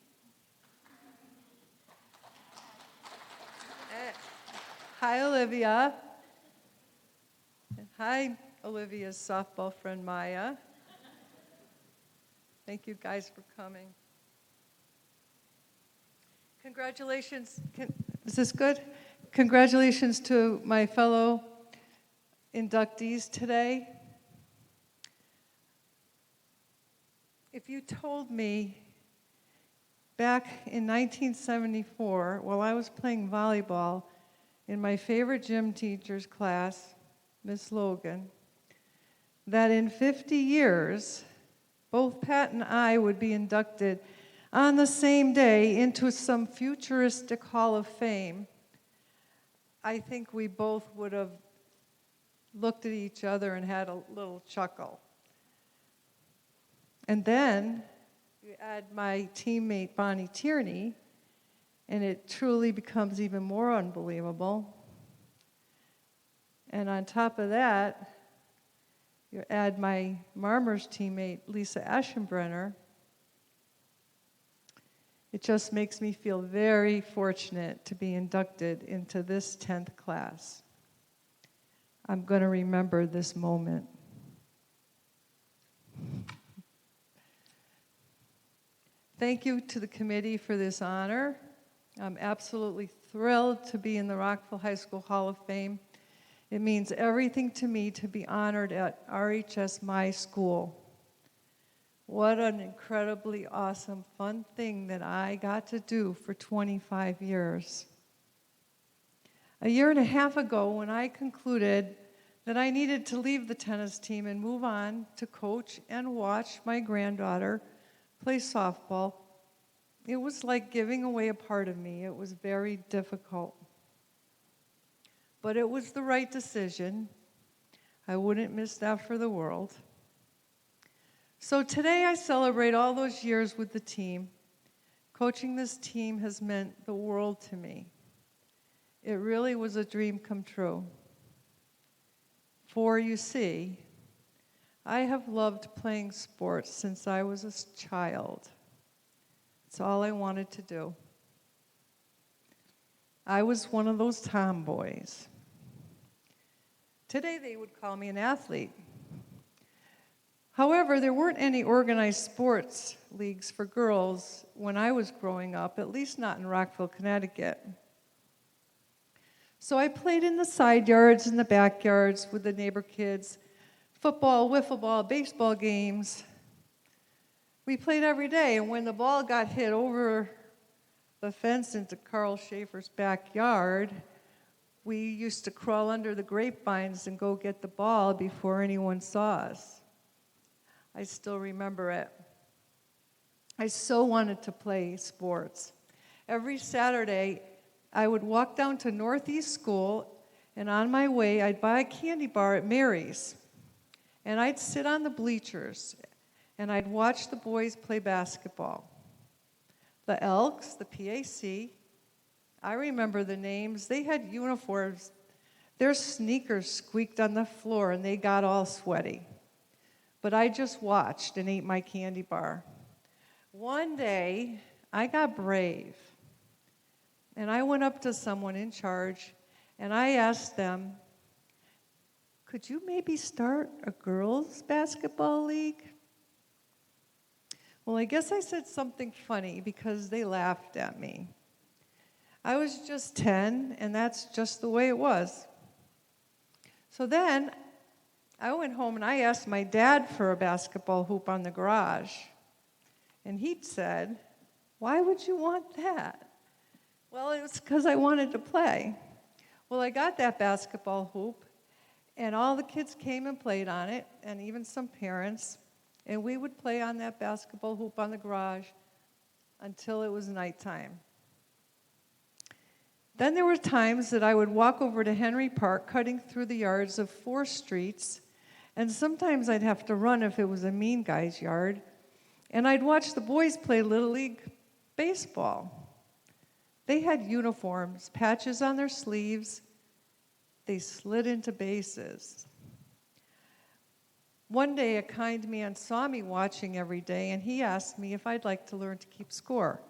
Hi, Olivia. And hi, Olivia's softball friend, Maya. Thank you guys for coming. Congratulations. Is this good? Congratulations to my fellow inductees today. If you told me back in 1974, while I was playing volleyball in my favorite gym teacher's class, Miss Logan, that in 50 years, both Pat and I would be inducted on the same day into some futuristic Hall of Fame, I think we both would have looked at each other and had a little chuckle. And then you add my teammate Bonnie Tierney, and it truly becomes even more unbelievable. And on top of that, you add my Marmers teammate Lisa Aschenbrenner. It just makes me feel very fortunate to be inducted into this 10th class. I'm going to remember this moment. Thank you to the committee for this honor. I'm absolutely thrilled to be in the Rockville High School Hall of Fame. It means everything to me to be honored at RHS, my school. What an incredibly awesome, fun thing that I got to do for 25 years. A year and a half ago, when I concluded that I needed to leave the tennis team and move on to coach and watch my granddaughter play softball, it was like giving away a part of me. It was very difficult. But it was the right decision. I wouldn't miss that for the world. So today I celebrate all those years with the team. Coaching this team has meant the world to me. It really was a dream come true. For you see, I have loved playing sports since I was a child. It's all I wanted to do. I was one of those tomboys. Today they would call me an athlete. However, there weren't any organized sports leagues for girls when I was growing up, at least not in Rockville, Connecticut. So I played in the side yards and the backyards with the neighbor kids, football, wiffle ball, baseball games. We played every day, and when the ball got hit over the fence into Carl Schaefer's backyard, we used to crawl under the grapevines and go get the ball before anyone saw us. I still remember it. I so wanted to play sports. Every Saturday, I would walk down to Northeast School, and on my way, I'd buy a candy bar at Mary's. And I'd sit on the bleachers, and I'd watch the boys play basketball. The Elks, the PAC, I remember the names. They had uniforms. Their sneakers squeaked on the floor, and they got all sweaty. But I just watched and ate my candy bar. One day, I got brave, and I went up to someone in charge, and I asked them, could you maybe start a girls' basketball league? Well, I guess I said something funny because they laughed at me. I was just 10, and that's just the way it was. So then, I went home and I asked my dad for a basketball hoop on the garage. And he said, why would you want that? Well, it was because I wanted to play. Well, I got that basketball hoop, and all the kids came and played on it, and even some parents. And we would play on that basketball hoop on the garage until it was nighttime. Then there were times that I would walk over to Henry Park, cutting through the yards of 4 streets, and sometimes I'd have to run if it was a mean guy's yard, and I'd watch the boys play Little League baseball. They had uniforms, patches on their sleeves. They slid into bases. One day, a kind man saw me watching every day, and he asked me if I'd like to learn to keep score.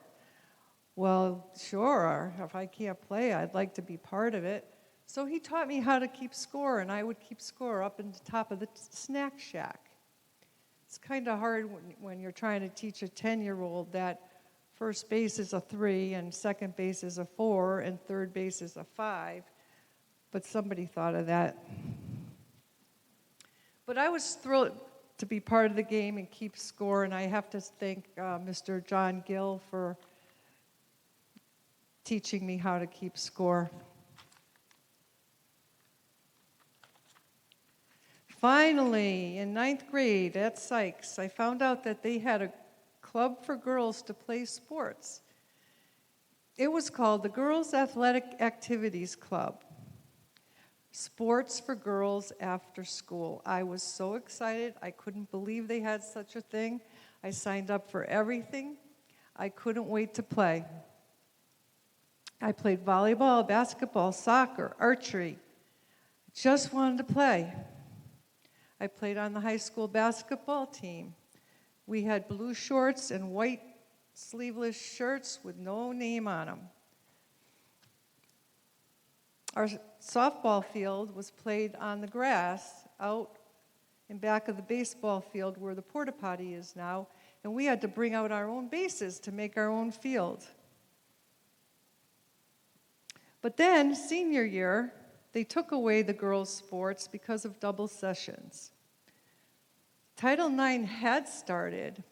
Well, sure, if I can't play, I'd like to be part of it. So he taught me how to keep score, and I would keep score up in the top of the snack shack. It's kind of hard when you're trying to teach a 10-year-old that first base is a 3, and second base is a 4, and third base is a 5. But somebody thought of that. But I was thrilled to be part of the game and keep score, and I have to thank Mr. John Gill for teaching me how to keep score. Finally, in 9th grade at Sykes, I found out that they had a club for girls to play sports. It was called the Girls Athletic Activities Club. Sports for girls after school. I was so excited. I couldn't believe they had such a thing. I signed up for everything. I couldn't wait to play. I played volleyball, basketball, soccer, archery. Just wanted to play. I played on the high school basketball team. We had blue shorts and white sleeveless shirts with no name on them. Our softball field was played on the grass out in back of the baseball field where the porta potty is now, and we had to bring out our own bases to make our own field. But then, senior year, they took away the girls' sports because of double sessions. Title IX had started,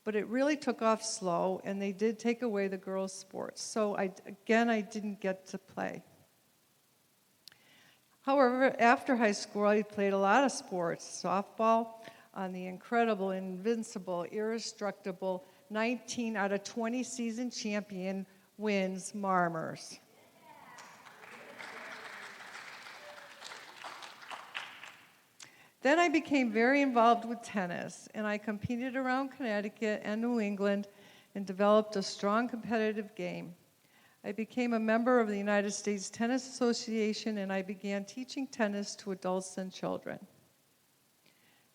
but it really took off slow, and they did take away the girls' sports. So I didn't get to play. However, after high school, I played a lot of sports. Softball on the incredible, invincible, irrestructible 19 out of 20 season champion wins Marmers. Then I became very involved with tennis, and I competed around Connecticut and New England and developed a strong competitive game. I became a member of the United States Tennis Association, and I began teaching tennis to adults and children.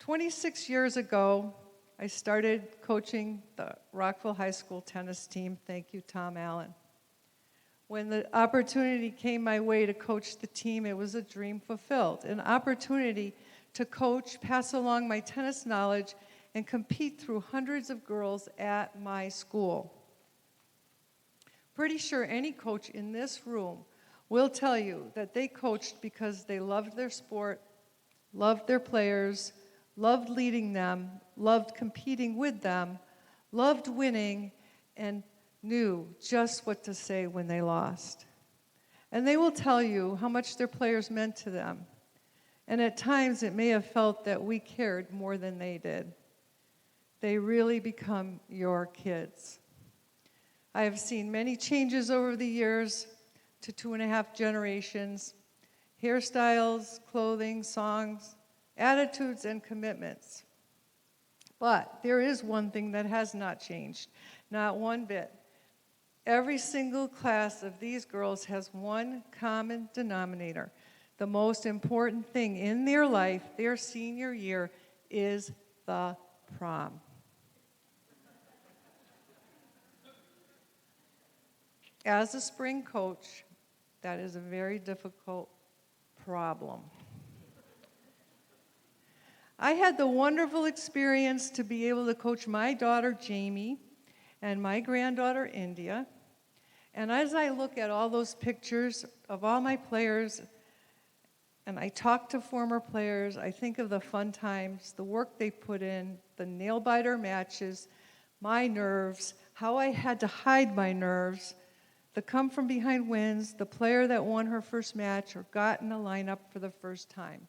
26 years ago, I started coaching the Rockville High School tennis team. Thank you, Tom Allen. When the opportunity came my way to coach the team, it was a dream fulfilled, an opportunity to coach, pass along my tennis knowledge, and compete through hundreds of girls at my school. Pretty sure any coach in this room will tell you that they coached because they loved their sport, loved their players, loved leading them, loved competing with them, loved winning, and knew just what to say when they lost. And they will tell you how much their players meant to them. And at times it may have felt that we cared more than they did. They really become your kids. I have seen many changes over the years to 2.5 generations, hairstyles, clothing, songs, attitudes, and commitments. But there is one thing that has not changed, not one bit. Every single class of these girls has one common denominator. The most important thing in their life, their senior year, is the prom. As a spring coach, that is a very difficult problem. I had the wonderful experience to be able to coach my daughter, Jamie, and my granddaughter, India. And as I look at all those pictures of all my players, and I talk to former players, I think of the fun times, the work they put in, the nail-biter matches, my nerves, how I had to hide my nerves, the come-from-behind wins, the player that won her first match or got in the lineup for the first time.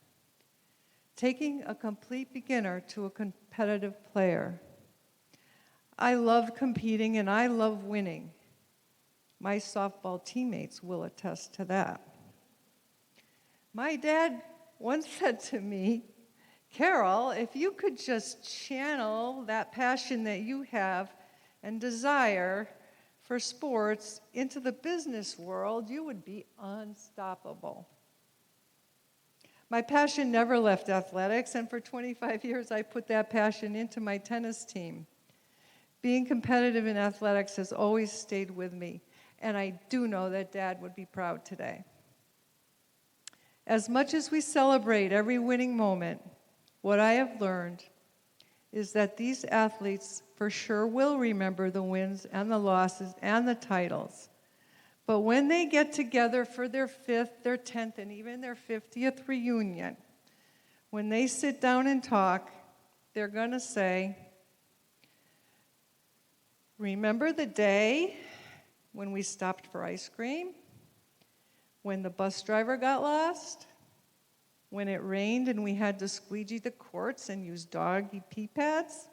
Taking a complete beginner to a competitive player. I love competing and I love winning. My softball teammates will attest to that. My dad once said to me, Carol, if you could just channel that passion that you have and desire for sports into the business world, you would be unstoppable. My passion never left athletics, and for 25 years I put that passion into my tennis team. Being competitive in athletics has always stayed with me, and I do know that Dad would be proud today. As much as we celebrate every winning moment, what I have learned is that these athletes for sure will remember the wins and the losses and the titles. But when they get together for their 5th, their 10th, and even their 50th reunion, when they sit down and talk, they're going to say, remember the day when we stopped for ice cream? When the bus driver got lost? when it rained and we had to squeegee the courts and use doggy pee pads,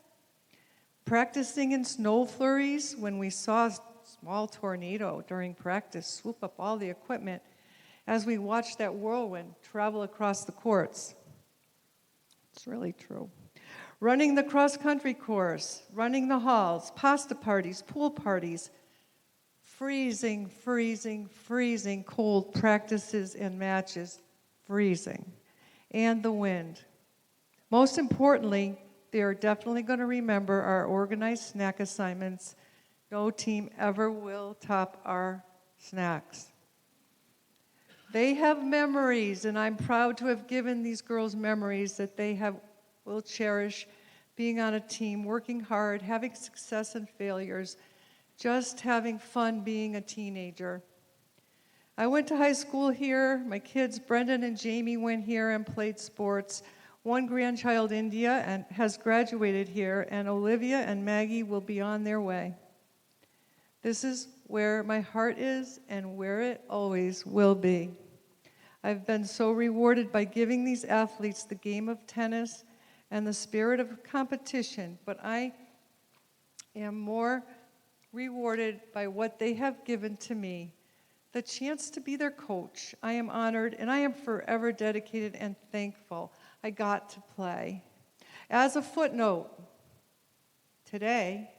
practicing in snow flurries when we saw a small tornado during practice swoop up all the equipment as we watched that whirlwind travel across the courts. It's really true. Running the cross-country course, running the halls, pasta parties, pool parties, freezing, freezing, freezing cold practices and matches, freezing, and the wind. Most importantly, they are definitely going to remember our organized snack assignments. No team ever will top our snacks. They have memories, and I'm proud to have given these girls memories that will cherish being on a team, working hard, having success and failures, just having fun being a teenager. I went to high school here. My kids, Brendan and Jamie, went here and played sports. One grandchild, India, has graduated here, and Olivia and Maggie will be on their way. This is where my heart is and where it always will be. I've been so rewarded by giving these athletes the game of tennis and the spirit of competition, but I am more rewarded by what they have given to me, the chance to be their coach. I am honored, and I am forever dedicated and thankful I got to play. As a footnote, today,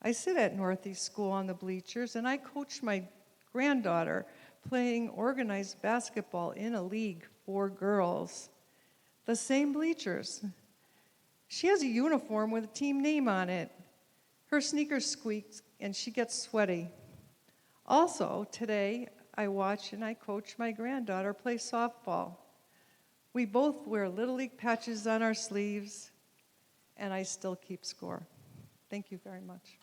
I sit at Northeast School on the bleachers, and I coach my granddaughter playing organized basketball in a league for girls. The same bleachers. She has a uniform with a team name on it. Her sneakers squeak, and she gets sweaty. Also, today, I watch and I coach my granddaughter play softball. We both wear Little League patches on our sleeves, and I still keep score. Thank you very much.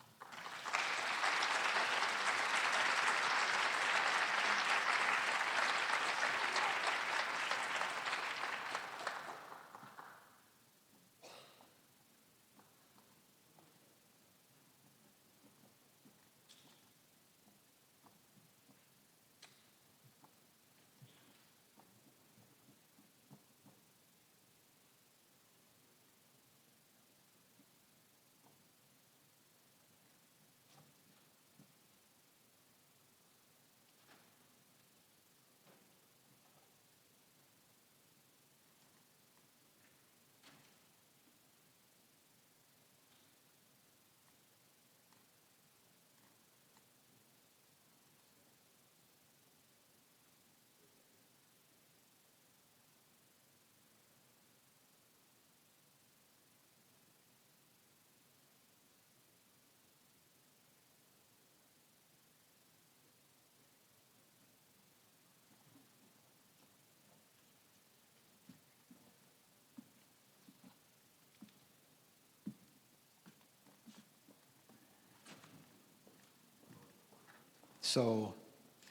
So,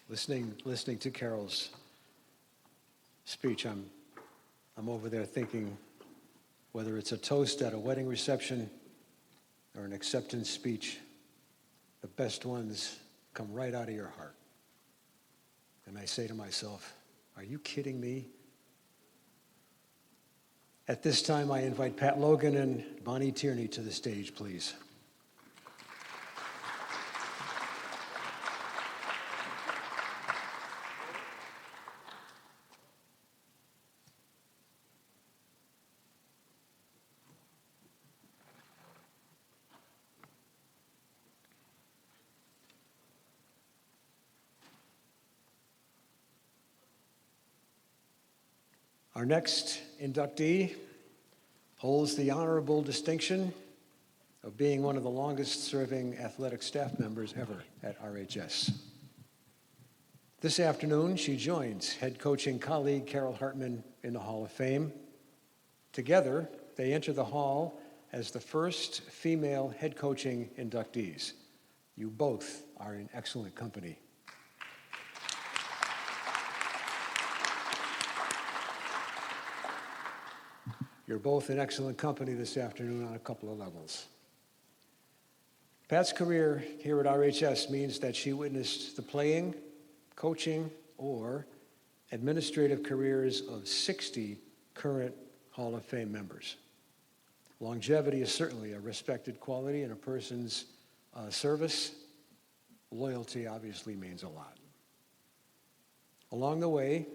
listening to Carol's speech, I'm over there thinking whether it's a toast at a wedding reception or an acceptance speech, the best ones come right out of your heart. And I say to myself, are you kidding me? At this time, I invite Pat Logan and Bonnie Tierney to the stage, please. Our next inductee holds the honorable distinction of being one of the longest-serving athletic staff members ever at RHS. This afternoon, she joins head coaching colleague Carol Hartman in the Hall of Fame. Together, they enter the Hall as the first female head coaching inductees. You both are in excellent company. You're both in excellent company this afternoon on a couple of levels. Pat's career here at RHS means that she witnessed the playing, coaching, or administrative careers of 60 current Hall of Fame members. Longevity is certainly a respected quality in a person's service. Loyalty obviously means a lot. Along the way,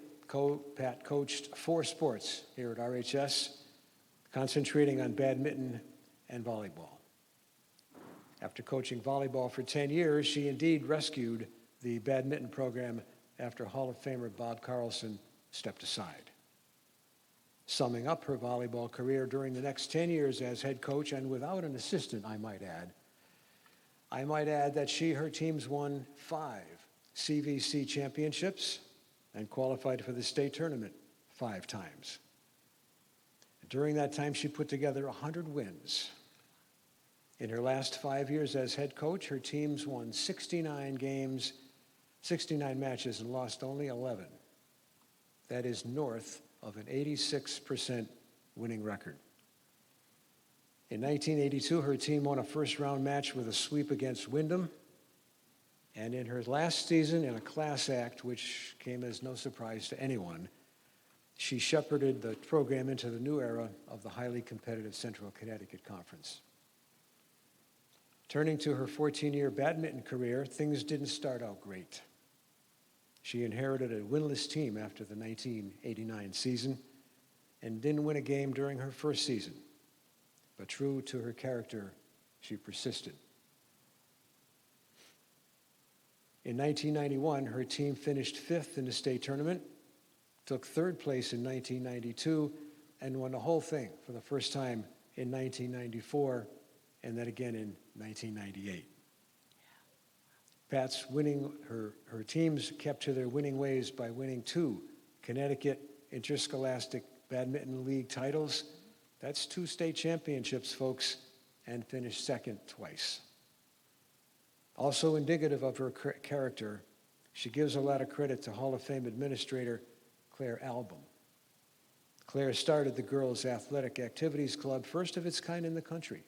Pat coached 4 sports here at RHS, concentrating on badminton and volleyball. After coaching volleyball for 10 years, she indeed rescued the badminton program after Hall of Famer Bob Carlson stepped aside. Summing up her volleyball career during the next 10 years as head coach, and without an assistant, I might add that her teams won 5 CVC championships and qualified for the state tournament 5 times. During that time, she put together 100 wins. In her last 5 years as head coach, her teams won 69 games, 69 matches, and lost only 11. That is north of an 86% winning record. In 1982, her team won a first-round match with a sweep against Wyndham. And in her last season, in a class act, which came as no surprise to anyone, she shepherded the program into the new era of the highly competitive Central Connecticut Conference. Turning to her 14-year badminton career, things didn't start out great. She inherited a winless team after the 1989 season and didn't win a game during her first season. But true to her character, she persisted. In 1991, her team finished 5th in the state tournament, took 3rd place in 1992, and won the whole thing for the first time in 1994, and then again in 1998. Pat's her teams kept to their winning ways by winning 2 Connecticut Interscholastic Badminton League titles. That's 2 state championships, folks, and finished 2nd twice. Also indicative of her character, she gives a lot of credit to Hall of Fame administrator Claire Album. Claire started the Girls Athletic Activities Club, first of its kind in the country.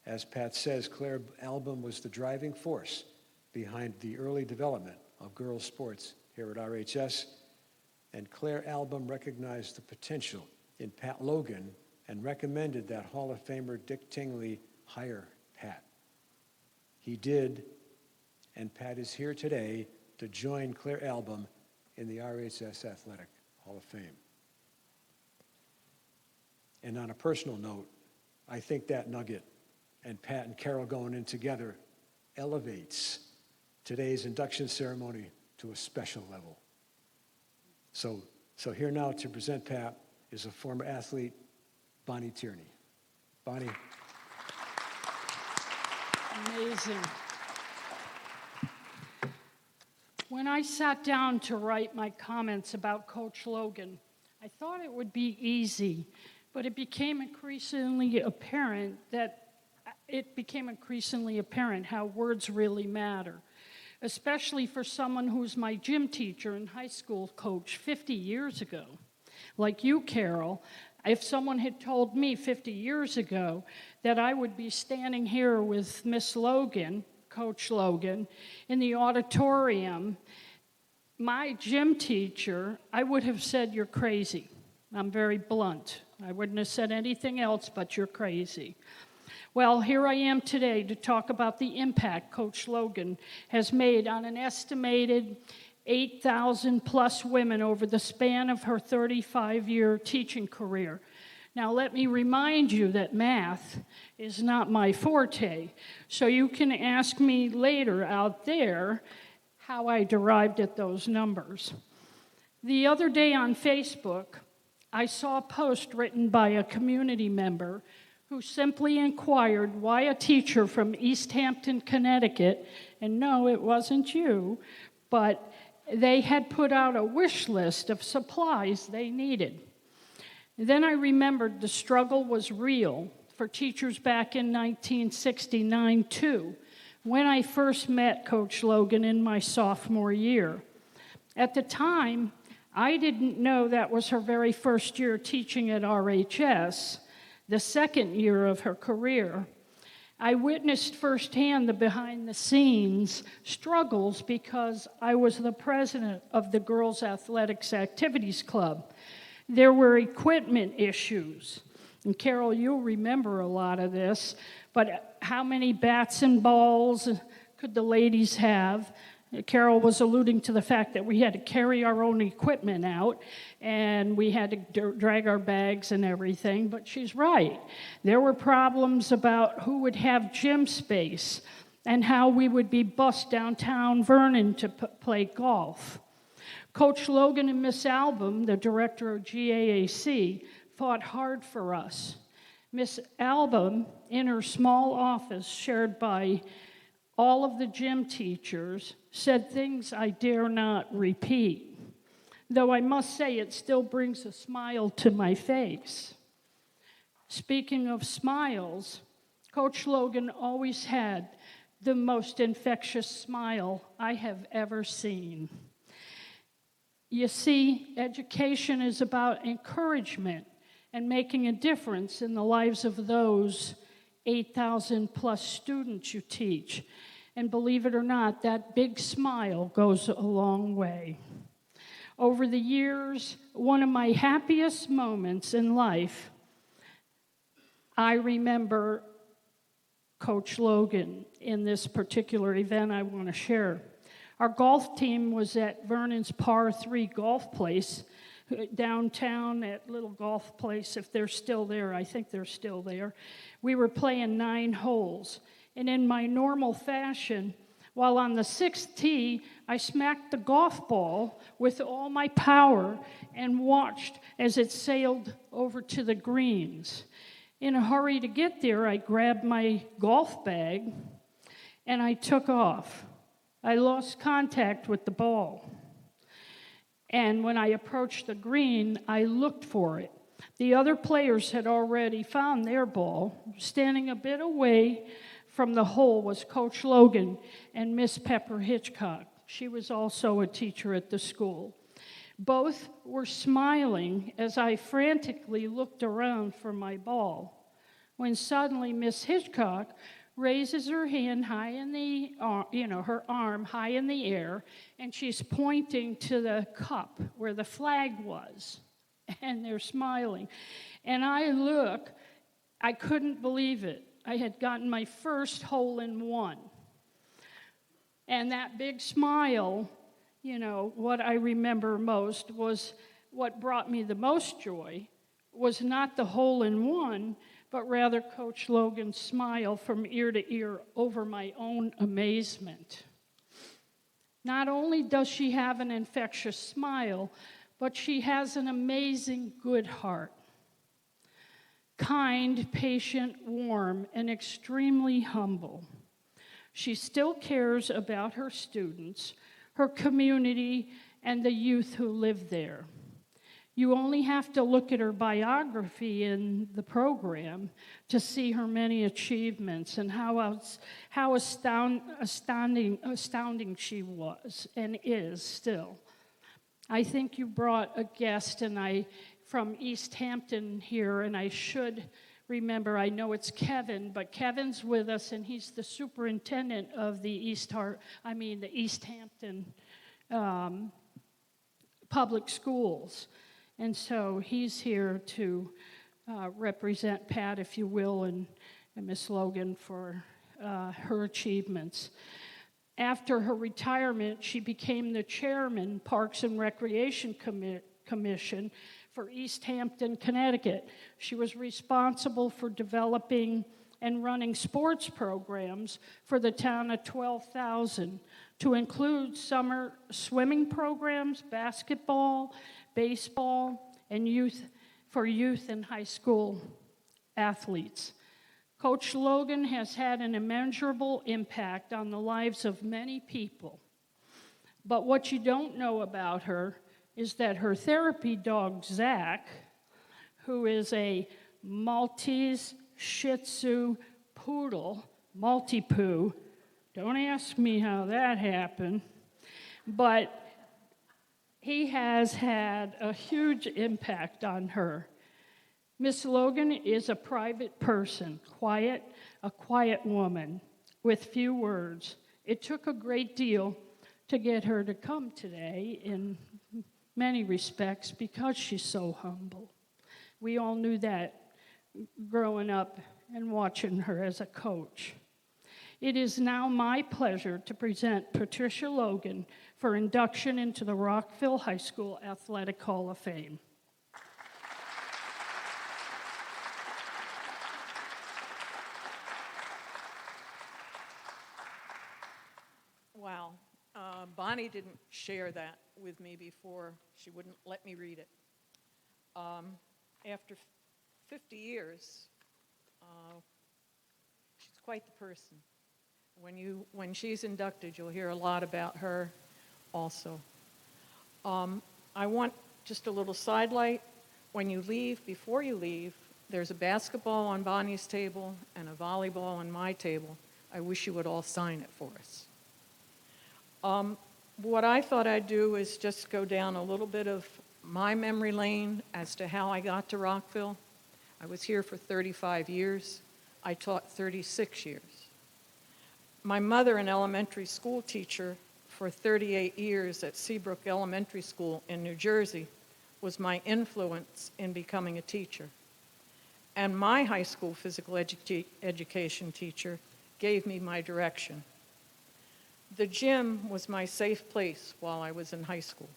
As Pat says, Claire Album was the driving force behind the early development of girls' sports here at RHS, and Claire Album recognized the potential in Pat Logan and recommended that Hall of Famer Dick Tingley hire Pat. He did, and Pat is here today to join Claire Album in the RHS Athletic Hall of Fame. And on a personal note, I think that nugget and Pat and Carol going in together elevates today's induction ceremony to a special level. So here now to present Pat is a former athlete, Bonnie Tierney. Bonnie. Amazing. When I sat down to write my comments about Coach Logan, I thought it would be easy, but it became increasingly apparent how words really matter, especially for someone who's my gym teacher and high school coach 50 years ago. Like you, Carol, if someone had told me 50 years ago that I would be standing here with Miss Logan, Coach Logan, in the auditorium, my gym teacher, I would have said, "You're crazy." I'm very blunt. I wouldn't have said anything else but "you're crazy." Well, here I am today to talk about the impact Coach Logan has made on an estimated 8,000 plus women over the span of her 35-year teaching career. Now, let me remind you that math is not my forte, so you can ask me later out there how I derived at those numbers. The other day on Facebook, I saw a post written by a community member who simply inquired why a teacher from East Hampton, Connecticut, and no, it wasn't you, but they had put out a wish list of supplies they needed. Then I remembered the struggle was real for teachers back in 1969, too, when I first met Coach Logan in my sophomore year. At the time, I didn't know that was her very first year teaching at RHS, the second year of her career. I witnessed firsthand the behind-the-scenes struggles because I was the president of the Girls Athletics Activities Club. There were equipment issues. And Carol, you'll remember a lot of this, but how many bats and balls could the ladies have? Carol was alluding to the fact that we had to carry our own equipment out, and we had to drag our bags and everything, but she's right. There were problems about who would have gym space and how we would be bused downtown Vernon to play golf. Coach Logan and Miss Album, the director of GAAC, fought hard for us. Miss Album, in her small office shared by all of the gym teachers, said things I dare not repeat, though I must say it still brings a smile to my face. Speaking of smiles, Coach Logan always had the most infectious smile I have ever seen. You see, education is about encouragement and making a difference in the lives of those 8,000 plus students you teach. And believe it or not, that big smile goes a long way. Over the years, one of my happiest moments in life, I remember Coach Logan in this particular event I want to share. Our golf team was at Vernon's Par 3 golf place downtown, at little golf place, if they're still there. I think they're still there. We were playing 9 holes. And in my normal fashion, while on the 6th tee, I smacked the golf ball with all my power and watched as it sailed over to the greens. In a hurry to get there, I grabbed my golf bag and I took off. I lost contact with the ball. And when I approached the green, I looked for it. The other players had already found their ball. Standing a bit away from the hole was Coach Logan and Miss Pepper Hitchcock. She was also a teacher at the school. Both were smiling as I frantically looked around for my ball, when suddenly Miss Hitchcock raises her hand high in the, her arm high in the air, and she's pointing to the cup where the flag was, and they're smiling. And I look, I couldn't believe it. I had gotten my first hole-in-one. And that big smile, what I remember most was what brought me the most joy was not the hole-in-one, but rather Coach Logan's smile from ear to ear over my own amazement. Not only does she have an infectious smile, but she has an amazing good heart. Kind, patient, warm, and extremely humble. She still cares about her students, her community, and the youth who live there. You only have to look at her biography in the program to see her many achievements and how astounding she was and is still. I think you brought a guest from East Hampton here, and I should remember, I know it's Kevin, but Kevin's with us, and he's the superintendent of the East Hampton public schools. And so he's here to represent Pat, if you will, and Miss Logan for her achievements. After her retirement, she became the chairman, Parks and Recreation Commission for East Hampton, Connecticut. She was responsible for developing and running sports programs for the town of 12,000, to include summer swimming programs, basketball, baseball, and youth and high school athletes. Coach Logan has had an immeasurable impact on the lives of many people. But what you don't know about her is that her therapy dog, Zach, who is a Maltese Shih Tzu poodle, Maltipoo, don't ask me how that happened, but he has had a huge impact on her. Miss Logan is a private person, a quiet woman with few words. It took a great deal to get her to come today in many respects because she's so humble. We all knew that growing up and watching her as a coach. It is now my pleasure to present Patricia Logan for induction into the Rockville High School Athletic Hall of Fame. Wow. Bonnie didn't share that with me before. She wouldn't let me read it. After 50 years, she's quite the person. When she's inducted, you'll hear a lot about her also. I want just a little sidelight. When you leave, before you leave, there's a basketball on Bonnie's table and a volleyball on my table. I wish you would all sign it for us. What I thought I'd do is just go down a little bit of my memory lane as to how I got to Rockville. I was here for 35 years. I taught 36 years. My mother, an elementary school teacher for 38 years at Seabrook Elementary School in New Jersey, was my influence in becoming a teacher. And my high school physical education teacher gave me my direction. The gym was my safe place while I was in high school.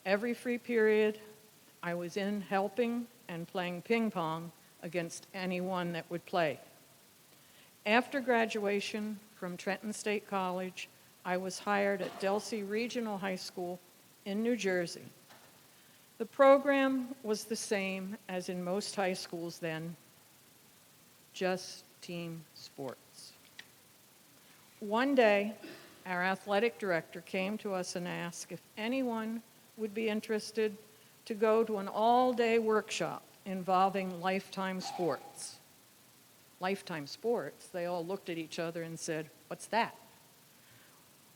Every free period, I was in helping and playing ping pong against anyone that would play. After graduation from Trenton State College, I was hired at Delsea Regional High School in New Jersey. The program was the same as in most high schools then, just team sports. One day, our athletic director came to us and asked if anyone would be interested to go to an all-day workshop involving lifetime sports. Lifetime sports? They all looked at each other and said, "What's that?"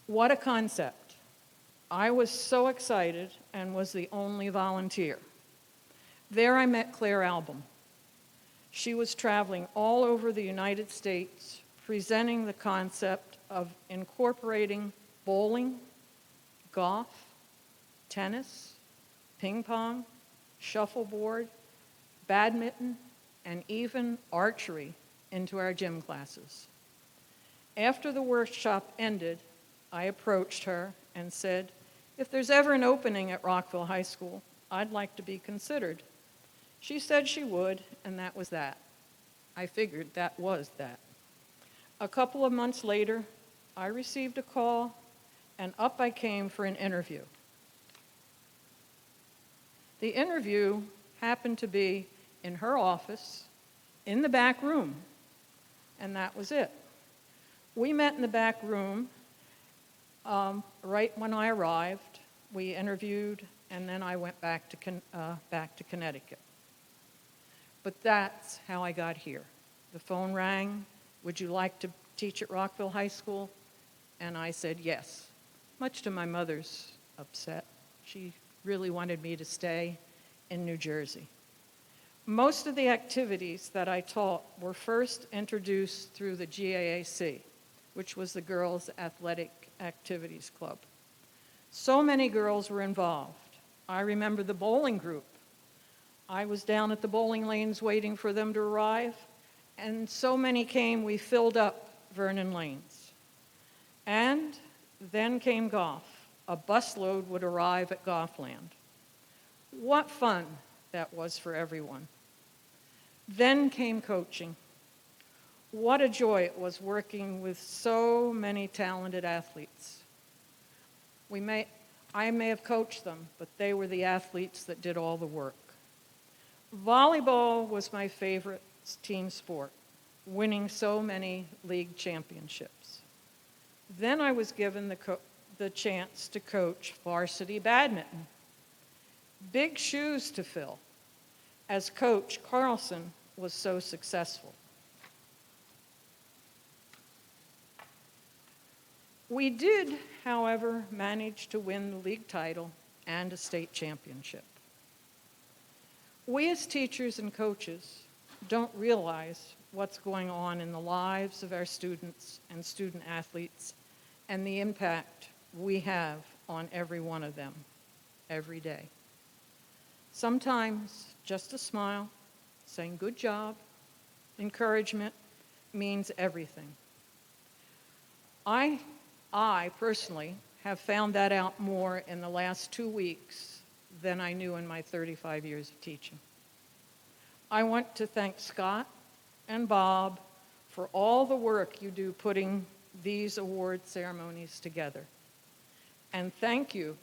What a concept. I was so excited and was the only volunteer. There I met Claire Album. She was traveling all over the United States presenting the concept of incorporating bowling, golf, tennis, ping pong, shuffleboard, badminton, and even archery into our gym classes. After the workshop ended, I approached her and said, "If there's ever an opening at Rockville High School, I'd like to be considered." She said she would, and that was that. I figured that was that. A couple of months later, I received a call, and up I came for an interview. The interview happened to be in her office, in the back room, and that was it. We met in the back room right when I arrived. We interviewed, and then I went back to Connecticut. But that's how I got here. The phone rang. "Would you like to teach at Rockville High School?" And I said yes, much to my mother's upset. She really wanted me to stay in New Jersey. Most of the activities that I taught were first introduced through the GAAC, which was the Girls Athletic Activities Club. So many girls were involved. I remember the bowling group. I was down at the bowling lanes waiting for them to arrive, and so many came, we filled up Vernon Lanes. And then came golf. A busload would arrive at Golfland. What fun that was for everyone. Then came coaching. What a joy it was working with so many talented athletes. I may have coached them, but they were the athletes that did all the work. Volleyball was my favorite team sport, winning so many league championships. Then I was given the chance to coach varsity badminton. Big shoes to fill, as Coach Carlson was so successful. We did, however, manage to win the league title and a state championship. We as teachers and coaches don't realize what's going on in the lives of our students and student athletes and the impact we have on every one of them every day. Sometimes just a smile, saying good job, encouragement means everything. I personally have found that out more in the last 2 weeks than I knew in my 35 years of teaching. I want to thank Scott and Bob for all the work you do putting these award ceremonies together. And thank you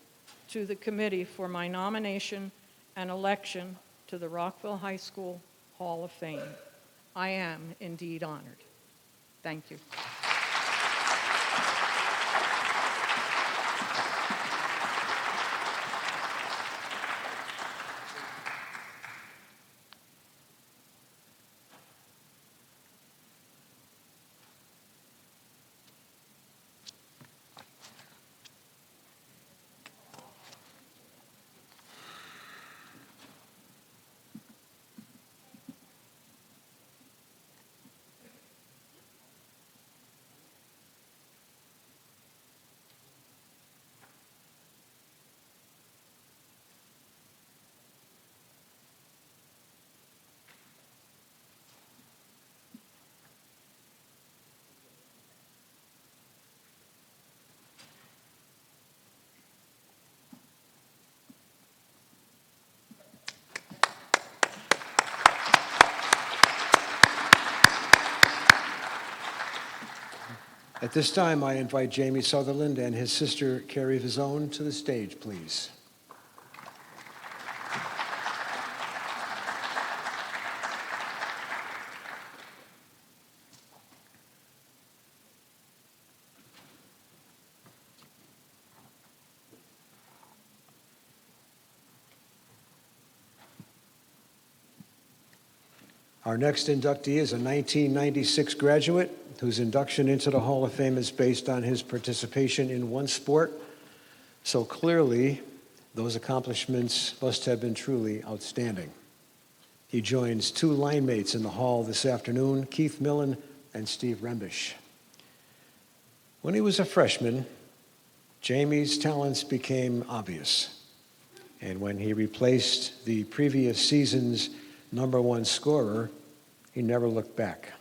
to the committee for my nomination and election to the Rockville High School Hall of Fame. I am indeed honored. Thank you. At this time, I invite Jamie Sutherland and his sister, Carrie Vizone, to the stage, please. Our next inductee is a 1996 graduate whose induction into the Hall of Fame is based on his participation in one sport. So clearly, those accomplishments must have been truly outstanding. He joins two line mates in the hall this afternoon, Keith Millen and Steve Rembish. When he was a freshman, Jamie's talents became obvious. And when he replaced the previous season's #1 scorer, he never looked back.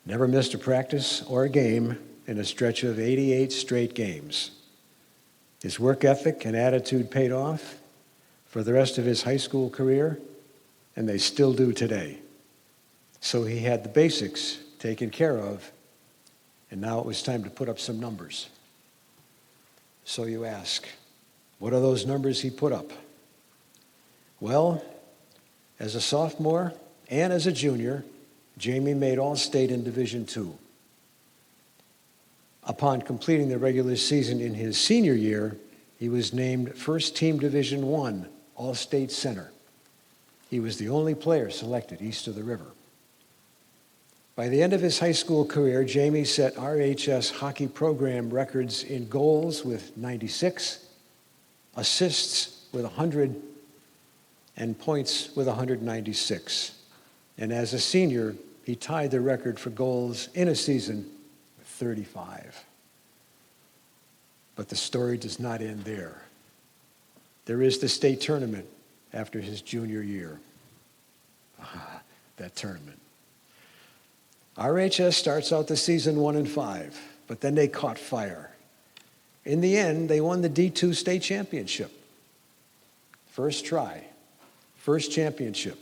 Never missed a practice or a game in a stretch of 88 straight games. His work ethic and attitude paid off for the rest of his high school career, and they still do today. So he had the basics taken care of, and now it was time to put up some numbers. So you ask, what are those numbers he put up? Well, as a sophomore and as a junior, Jamie made All-State in Division II. Upon completing the regular season in his senior year, he was named First Team Division I All-State Center. He was the only player selected east of the river. By the end of his high school career, Jamie set RHS hockey program records in goals with 96, assists with 100, and points with 196. And as a senior, he tied the record for goals in a season with 35. But the story does not end there. There is the state tournament after his junior year. That tournament. RHS starts out the season 1-5, but then they caught fire. In the end, they won the D2 state championship. First try, first championship,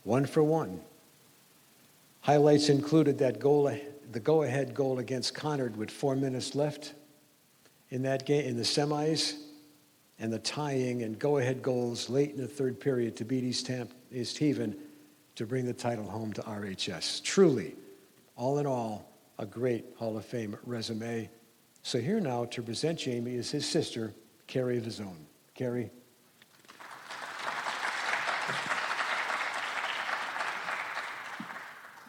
1-for-1. Highlights included that goal, the go-ahead goal against Conard with 4 minutes left in that game, in the semis, and the tying and go-ahead goals late in the third period to beat East Haven to bring the title home to RHS. Truly, all in all, a great Hall of Fame resume. So here now to present Jamie is his sister, Carrie Vizone. Carrie.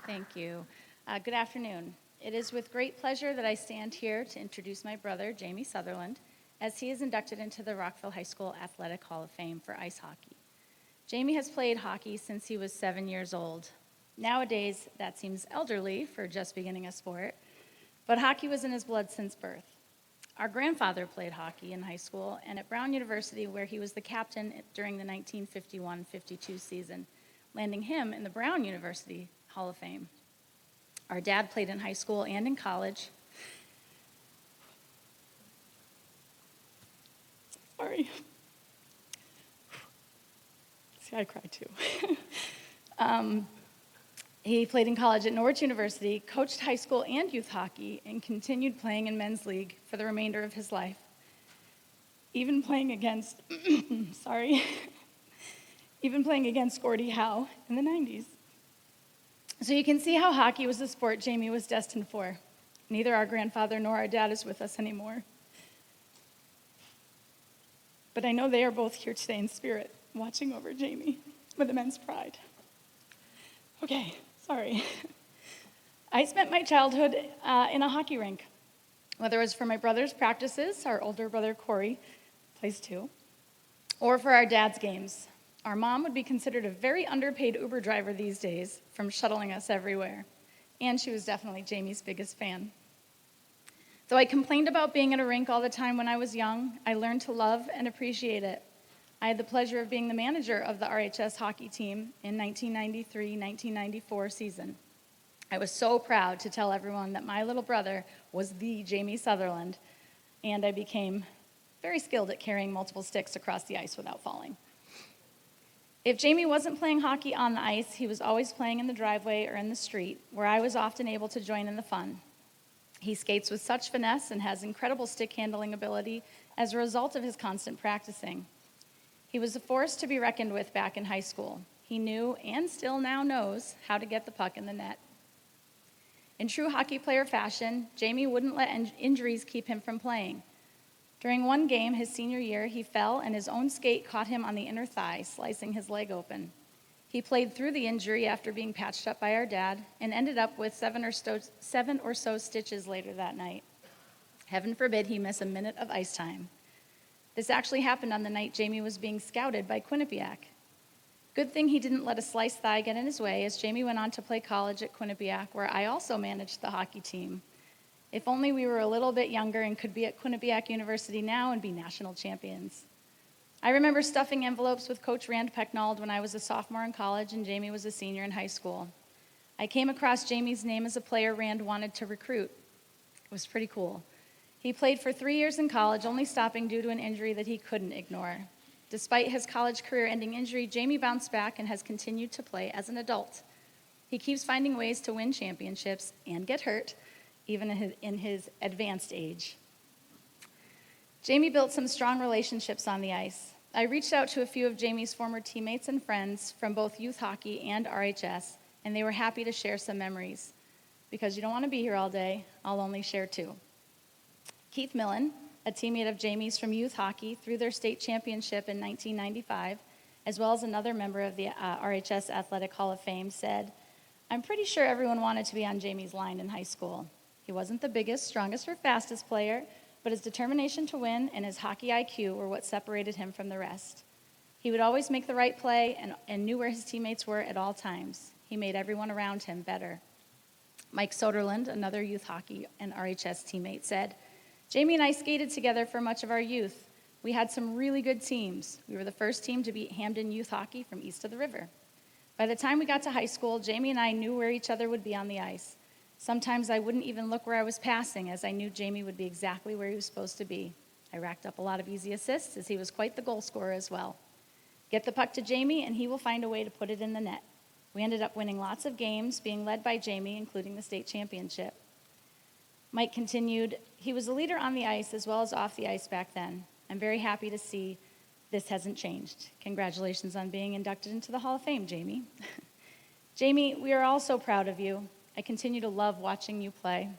Thank you. Good afternoon. It is with great pleasure that I stand here to introduce my brother, Jamie Sutherland, as he is inducted into the Rockville High School Athletic Hall of Fame for ice hockey. Jamie has played hockey since he was 7 years old. Nowadays, that seems elderly for just beginning a sport, but hockey was in his blood since birth. Our grandfather played hockey in high school and at Brown University, where he was the captain during the 1951-52 season, landing him in the Brown University Hall of Fame. Our dad played in high school and in college. Sorry. See, I cry too. He played in college at Norwich University, coached high school and youth hockey, and continued playing in men's league for the remainder of his life. Even playing against, even playing against Gordie Howe in the 90s. So you can see how hockey was the sport Jamie was destined for. Neither our grandfather nor our dad is with us anymore. But I know they are both here today in spirit, watching over Jamie with immense pride. Okay, sorry. I spent my childhood in a hockey rink, whether it was for my brother's practices, our older brother Corey plays too, or for our dad's games. Our mom would be considered a very underpaid Uber driver these days from shuttling us everywhere, and she was definitely Jamie's biggest fan. Though I complained about being at a rink all the time when I was young, I learned to love and appreciate it. I had the pleasure of being the manager of the RHS hockey team in 1993-1994 season. I was so proud to tell everyone that my little brother was the Jamie Sutherland, and I became very skilled at carrying multiple sticks across the ice without falling. If Jamie wasn't playing hockey on the ice, he was always playing in the driveway or in the street, where I was often able to join in the fun. He skates with such finesse and has incredible stick handling ability as a result of his constant practicing. He was a force to be reckoned with back in high school. He knew, and still now knows, how to get the puck in the net. In true hockey player fashion, Jamie wouldn't let injuries keep him from playing. During one game his senior year, he fell and his own skate caught him on the inner thigh, slicing his leg open. He played through the injury after being patched up by our dad and ended up with seven or so stitches later that night. Heaven forbid he miss a minute of ice time. This actually happened on the night Jamie was being scouted by Quinnipiac. Good thing he didn't let a sliced thigh get in his way, as Jamie went on to play college at Quinnipiac, where I also managed the hockey team. If only we were a little bit younger and could be at Quinnipiac University now and be national champions. I remember stuffing envelopes with Coach Rand Pecknold when I was a sophomore in college and Jamie was a senior in high school. I came across Jamie's name as a player Rand wanted to recruit. It was pretty cool. He played for 3 years in college, only stopping due to an injury that he couldn't ignore. Despite his college career-ending injury, Jamie bounced back and has continued to play as an adult. He keeps finding ways to win championships and get hurt, even in his advanced age. Jamie built some strong relationships on the ice. I reached out to a few of Jamie's former teammates and friends from both youth hockey and RHS, and they were happy to share some memories. Because you don't want to be here all day, I'll only share two. Keith Millen, a teammate of Jamie's from youth hockey through their state championship in 1995, as well as another member of the RHS Athletic Hall of Fame, said, "I'm pretty sure everyone wanted to be on Jamie's line in high school. He wasn't the biggest, strongest, or fastest player, but his determination to win and his hockey IQ were what separated him from the rest. He would always make the right play and knew where his teammates were at all times. He made everyone around him better." Mike Soderlund, another youth hockey and RHS teammate, said, "Jamie and I skated together for much of our youth. We had some really good teams. We were the first team to beat Hamden youth hockey from east of the river. By the time we got to high school, Jamie and I knew where each other would be on the ice. Sometimes I wouldn't even look where I was passing, as I knew Jamie would be exactly where he was supposed to be. I racked up a lot of easy assists, as he was quite the goal scorer as well. Get the puck to Jamie, and he will find a way to put it in the net. We ended up winning lots of games, being led by Jamie, including the state championship." Mike continued, "He was a leader on the ice as well as off the ice back then. I'm very happy to see this hasn't changed. Congratulations on being inducted into the Hall of Fame, Jamie." Jamie, we are all so proud of you. I continue to love watching you play.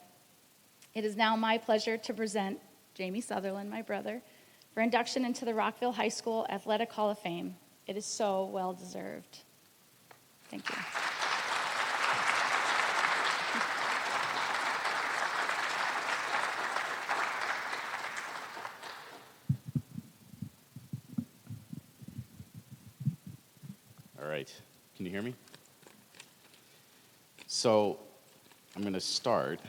It is now my pleasure to present Jamie Sutherland, my brother, for induction into the Rockville High School Athletic Hall of Fame. It is so well deserved. Thank you. Can you hear me? So I'm going to start,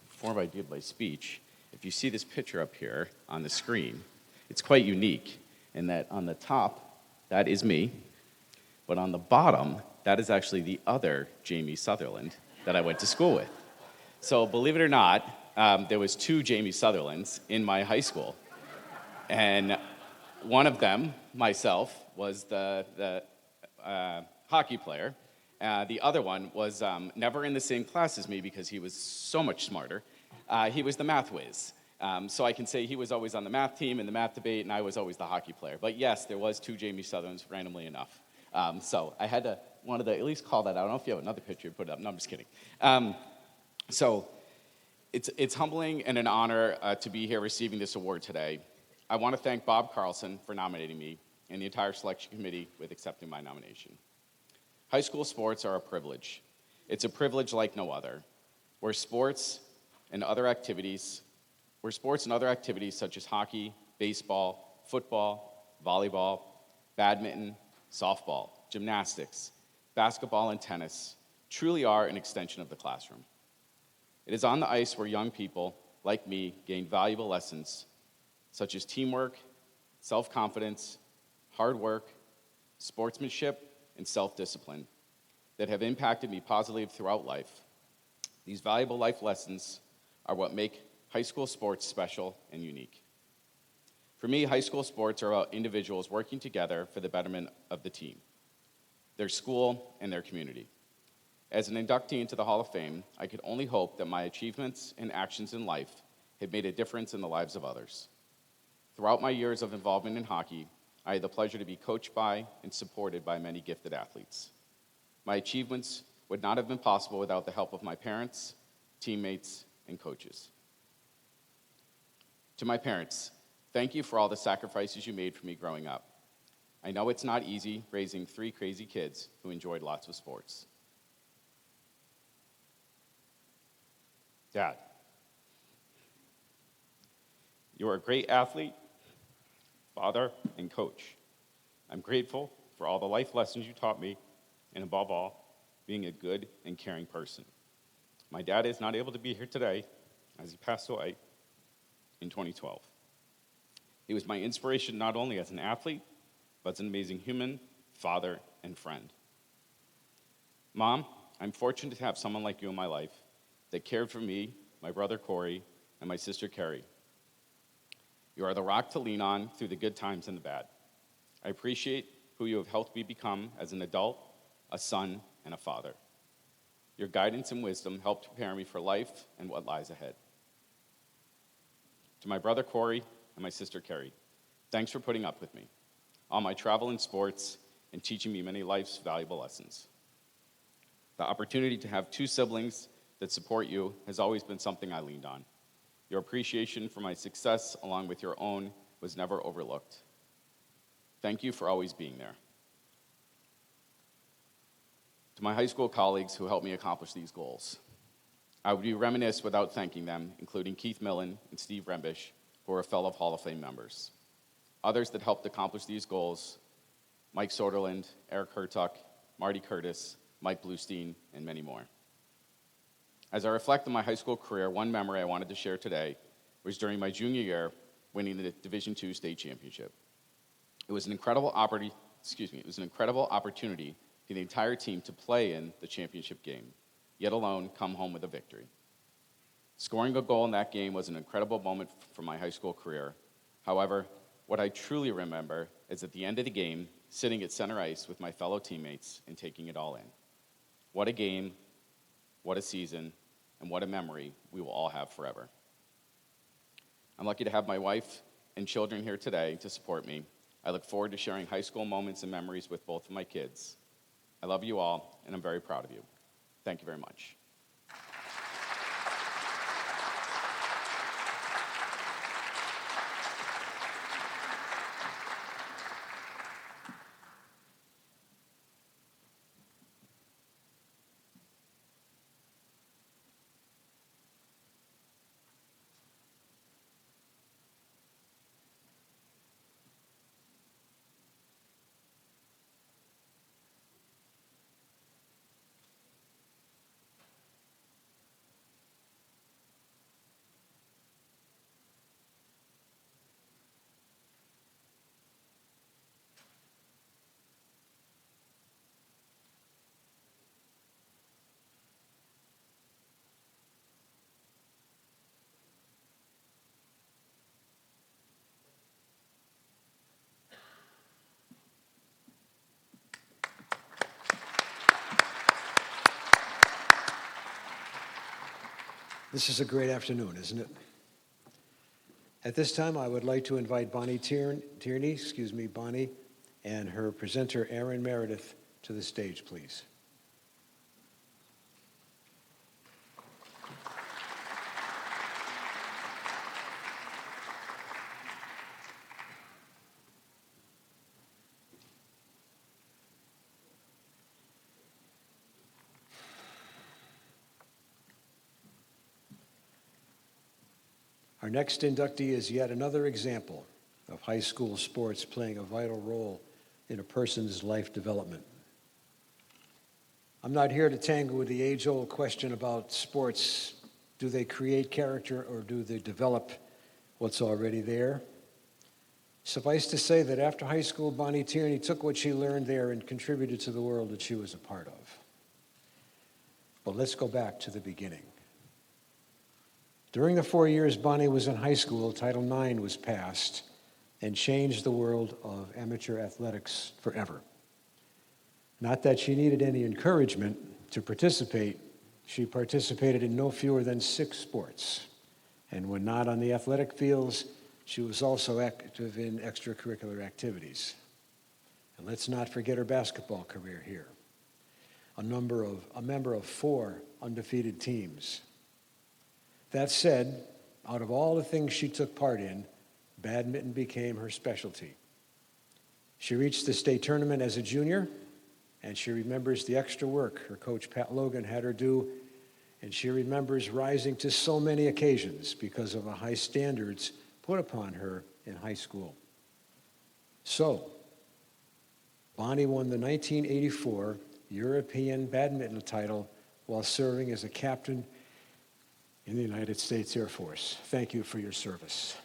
before I give my speech, if you see this picture up here on the screen, it's quite unique in that on the top, that is me, but on the bottom, that is actually the other Jamie Sutherland that I went to school with. So believe it or not, there was 2 Jamie Sutherlands in my high school. And one of them, myself, was the hockey player. The other one was never in the same class as me because he was so much smarter. He was the math whiz. So I can say he was always on the math team in the math debate, and I was always the hockey player. But yes, there was 2 Jamie Sutherlands, randomly enough. So I wanted to at least call that out. I don't know if you have another picture to put it up. No, I'm just kidding. So it's humbling and an honor to be here receiving this award today. I want to thank Bob Carlson for nominating me and the entire selection committee with accepting my nomination. High school sports are a privilege. It's a privilege like no other, where sports and other activities such as hockey, baseball, football, volleyball, badminton, softball, gymnastics, basketball, and tennis truly are an extension of the classroom. It is on the ice where young people, like me, gain valuable lessons such as teamwork, self-confidence, hard work, sportsmanship, and self-discipline that have impacted me positively throughout life. These valuable life lessons are what make high school sports special and unique. For me, high school sports are about individuals working together for the betterment of the team, their school, and their community. As an inductee into the Hall of Fame, I could only hope that my achievements and actions in life have made a difference in the lives of others. Throughout my years of involvement in hockey, I had the pleasure to be coached by and supported by many gifted athletes. My achievements would not have been possible without the help of my parents, teammates, and coaches. To my parents, thank you for all the sacrifices you made for me growing up. I know it's not easy raising 3 crazy kids who enjoyed lots of sports. Dad, you are a great athlete, father, and coach. I'm grateful for all the life lessons you taught me, and above all, being a good and caring person. My dad is not able to be here today as he passed away in 2012. He was my inspiration not only as an athlete, but as an amazing human, father, and friend. Mom, I'm fortunate to have someone like you in my life that cared for me, my brother Corey, and my sister Carrie. You are the rock to lean on through the good times and the bad. I appreciate who you have helped me become as an adult, a son, and a father. Your guidance and wisdom helped prepare me for life and what lies ahead. To my brother Corey and my sister Carrie, thanks for putting up with me, all my travel and sports, and teaching me many life's valuable lessons. The opportunity to have 2 siblings that support you has always been something I leaned on. Your appreciation for my success, along with your own, was never overlooked. Thank you for always being there. To my high school colleagues who helped me accomplish these goals, I would be remiss without thanking them, including Keith Millen and Steve Rembish, who are fellow Hall of Fame members. Others that helped accomplish these goals, Mike Soderland, Eric Hertuck, Marty Curtis, Mike Bluestein, and many more. As I reflect on my high school career, one memory I wanted to share today was during my junior year, winning the Division II state championship. It was an incredible opportunity for the entire team to play in the championship game, yet alone come home with a victory. Scoring a goal in that game was an incredible moment for my high school career. However, what I truly remember is at the end of the game, sitting at center ice with my fellow teammates and taking it all in. What a game, what a season, and what a memory we will all have forever. I'm lucky to have my wife and children here today to support me. I look forward to sharing high school moments and memories with both of my kids. I love you all, and I'm very proud of you. Thank you very much. This is a great afternoon, isn't it? At this time, I would like to invite Bonnie, and her presenter, Aaron Meredith, to the stage, please. Our next inductee is yet another example of high school sports playing a vital role in a person's life development. I'm not here to tangle with the age-old question about sports. Do they create character or do they develop what's already there? Suffice to say that after high school, Bonnie Tierney took what she learned there and contributed to the world that she was a part of. But let's go back to the beginning. During the 4 years Bonnie was in high school, Title IX was passed and changed the world of amateur athletics forever. Not that she needed any encouragement to participate, she participated in no fewer than 6 sports. And when not on the athletic fields, she was also active in extracurricular activities. And let's not forget her basketball career here. A member of 4 undefeated teams. That said, out of all the things she took part in, badminton became her specialty. She reached the state tournament as a junior, and she remembers the extra work her coach Pat Logan had her do, and she remembers rising to so many occasions because of the high standards put upon her in high school. So, Bonnie won the 1984 European badminton title while serving as a captain in the United States Air Force. Thank you for your service.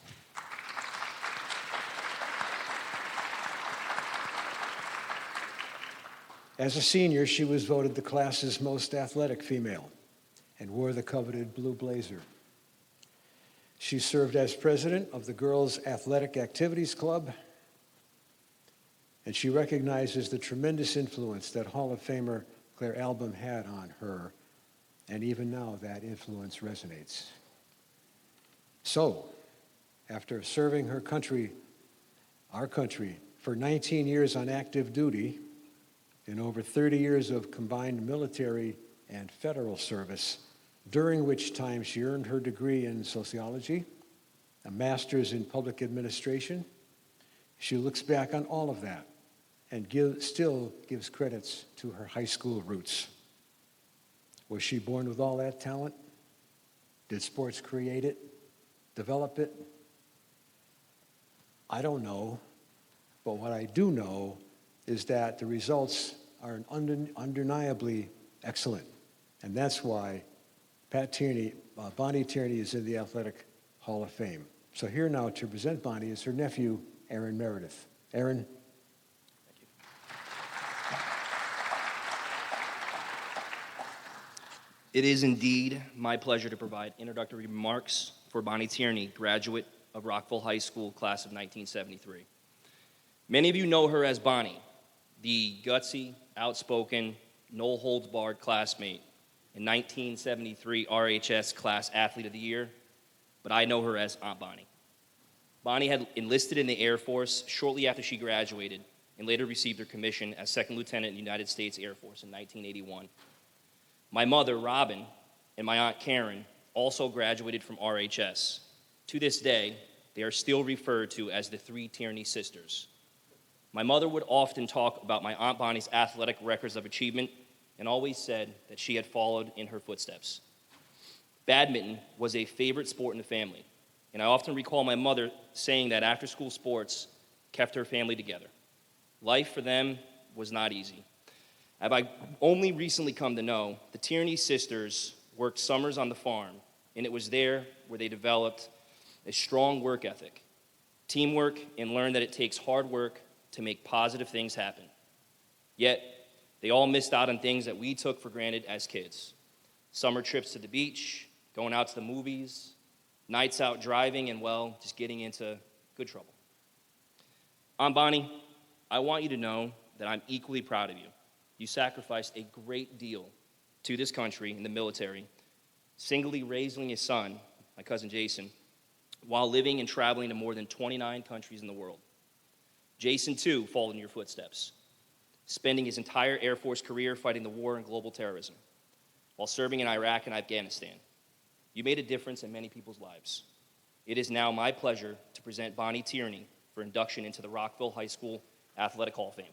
As a senior, she was voted the class's most athletic female and wore the coveted blue blazer. She served as president of the Girls Athletic Activities Club, and she recognizes the tremendous influence that Hall of Famer Claire Albom had on her, and even now that influence resonates. So, after serving her country, our country, for 19 years on active duty, and over 30 years of combined military and federal service, during which time she earned her degree in sociology, a master's in public administration, she looks back on all of that and still gives credits to her high school roots. Was she born with all that talent? Did sports create it, develop it? I don't know, but what I do know is that the results are undeniably excellent. And that's why Bonnie Tierney is in the Athletic Hall of Fame. So here now to present Bonnie is her nephew, Aaron Meredith. Aaron. Thank you. It is indeed my pleasure to provide introductory remarks for Bonnie Tierney, graduate of Rockville High School, class of 1973. Many of you know her as Bonnie, the gutsy, outspoken, no-holds-barred classmate and 1973 RHS Class Athlete of the Year, but I know her as Aunt Bonnie. Bonnie had enlisted in the Air Force shortly after she graduated and later received her commission as Second Lieutenant in the United States Air Force in 1981. My mother, Robin, and my Aunt Karen also graduated from RHS. To this day, they are still referred to as the 3 Tierney sisters. My mother would often talk about my Aunt Bonnie's athletic records of achievement and always said that she had followed in her footsteps. Badminton was a favorite sport in the family, and I often recall my mother saying that after-school sports kept her family together. Life for them was not easy. As I only recently come to know, the Tierney sisters worked summers on the farm, and it was there where they developed a strong work ethic, teamwork, and learned that it takes hard work to make positive things happen. Yet, they all missed out on things that we took for granted as kids. Summer trips to the beach, going out to the movies, nights out driving, and, well, just getting into good trouble. Aunt Bonnie, I want you to know that I'm equally proud of you. You sacrificed a great deal to this country in the military, singly raising his son, my cousin Jason, while living and traveling to more than 29 countries in the world. Jason, too, followed in your footsteps, spending his entire Air Force career fighting the war and global terrorism, while serving in Iraq and Afghanistan. You made a difference in many people's lives. It is now my pleasure to present Bonnie Tierney for induction into the Rockville High School Athletic Hall of Fame.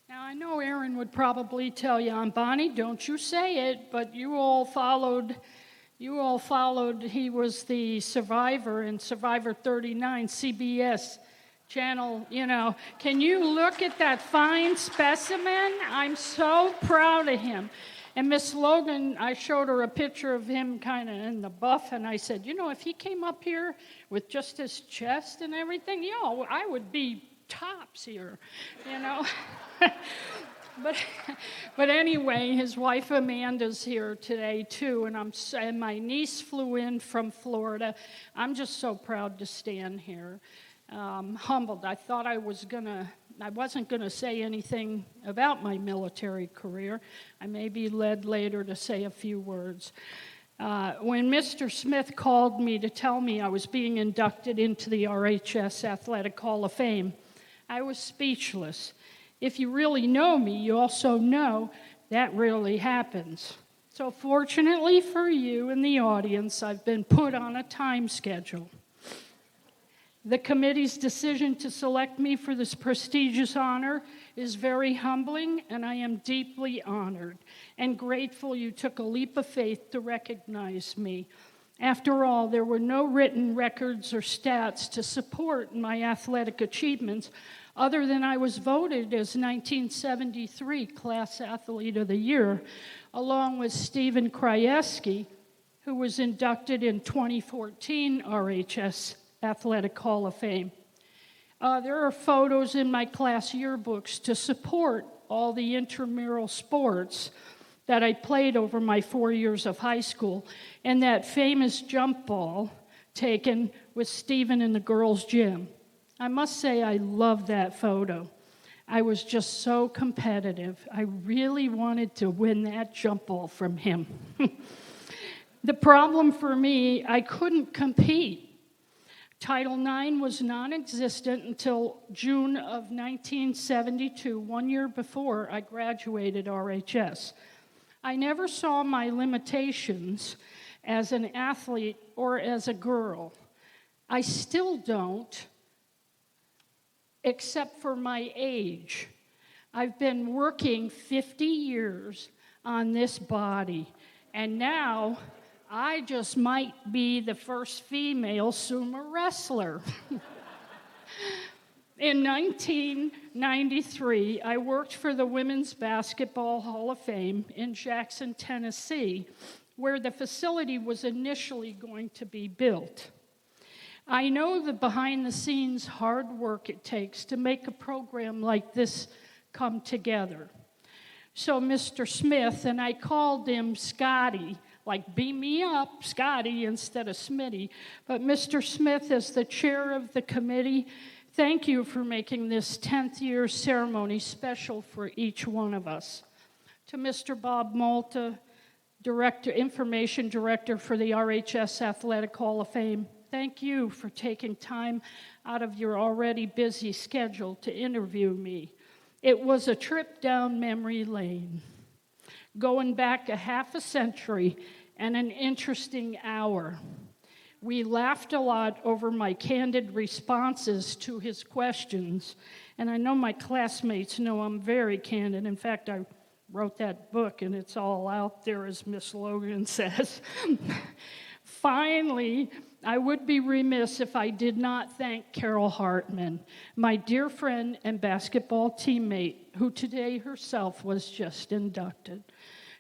Now, I know Aaron would probably tell you, Bonnie, don't you say it, but you all followed, he was the survivor in Survivor 39, CBS channel, Can you look at that fine specimen? I'm so proud of him. And Miss Logan, I showed her a picture of him kind of in the buff, and I said, if he came up here with just his chest and everything, I would be tops here, But anyway, his wife Amanda's here today too, and my niece flew in from Florida. I'm just so proud to stand here, humbled. I thought I wasn't gonna say anything about my military career. I may be led later to say a few words. When Mr. Smith called me to tell me I was being inducted into the RHS Athletic Hall of Fame, I was speechless. If you really know me, you also know that really happens. So fortunately for you in the audience, I've been put on a time schedule. The committee's decision to select me for this prestigious honor is very humbling, and I am deeply honored and grateful you took a leap of faith to recognize me. After all, there were no written records or stats to support my athletic achievements other than I was voted as 1973 Class Athlete of the Year, along with Stephen Krajewski, who was inducted in 2014 RHS Athletic Hall of Fame. There are photos in my class yearbooks to support all the intramural sports that I played over my 4 years of high school, and that famous jump ball taken with Stephen in the girls' gym. I must say I love that photo. I was just so competitive. I really wanted to win that jump ball from him. The problem for me, I couldn't compete. Title IX was non-existent until June of 1972, 1 year before I graduated RHS. I never saw my limitations as an athlete or as a girl. I still don't, except for my age. I've been working 50 years on this body, and now I just might be the first female sumo wrestler. In 1993, I worked for the Women's Basketball Hall of Fame in Jackson, Tennessee, where the facility was initially going to be built. I know the behind-the-scenes hard work it takes to make a program like this come together. So Mr. Smith, and I called him Scotty, like beam me up, Scotty, instead of Smitty. But Mr. Smith, as the chair of the committee, thank you for making this 10th year ceremony special for each one of us. To Mr. Bob Malta, Information Director for the RHS Athletic Hall of Fame, thank you for taking time out of your already busy schedule to interview me. It was a trip down memory lane, going back a half a century and an interesting hour. We laughed a lot over my candid responses to his questions, and I know my classmates know I'm very candid. In fact, I wrote that book, and it's all out there, as Miss Logan says. Finally, I would be remiss if I did not thank Carol Hartman, my dear friend and basketball teammate, who today herself was just inducted.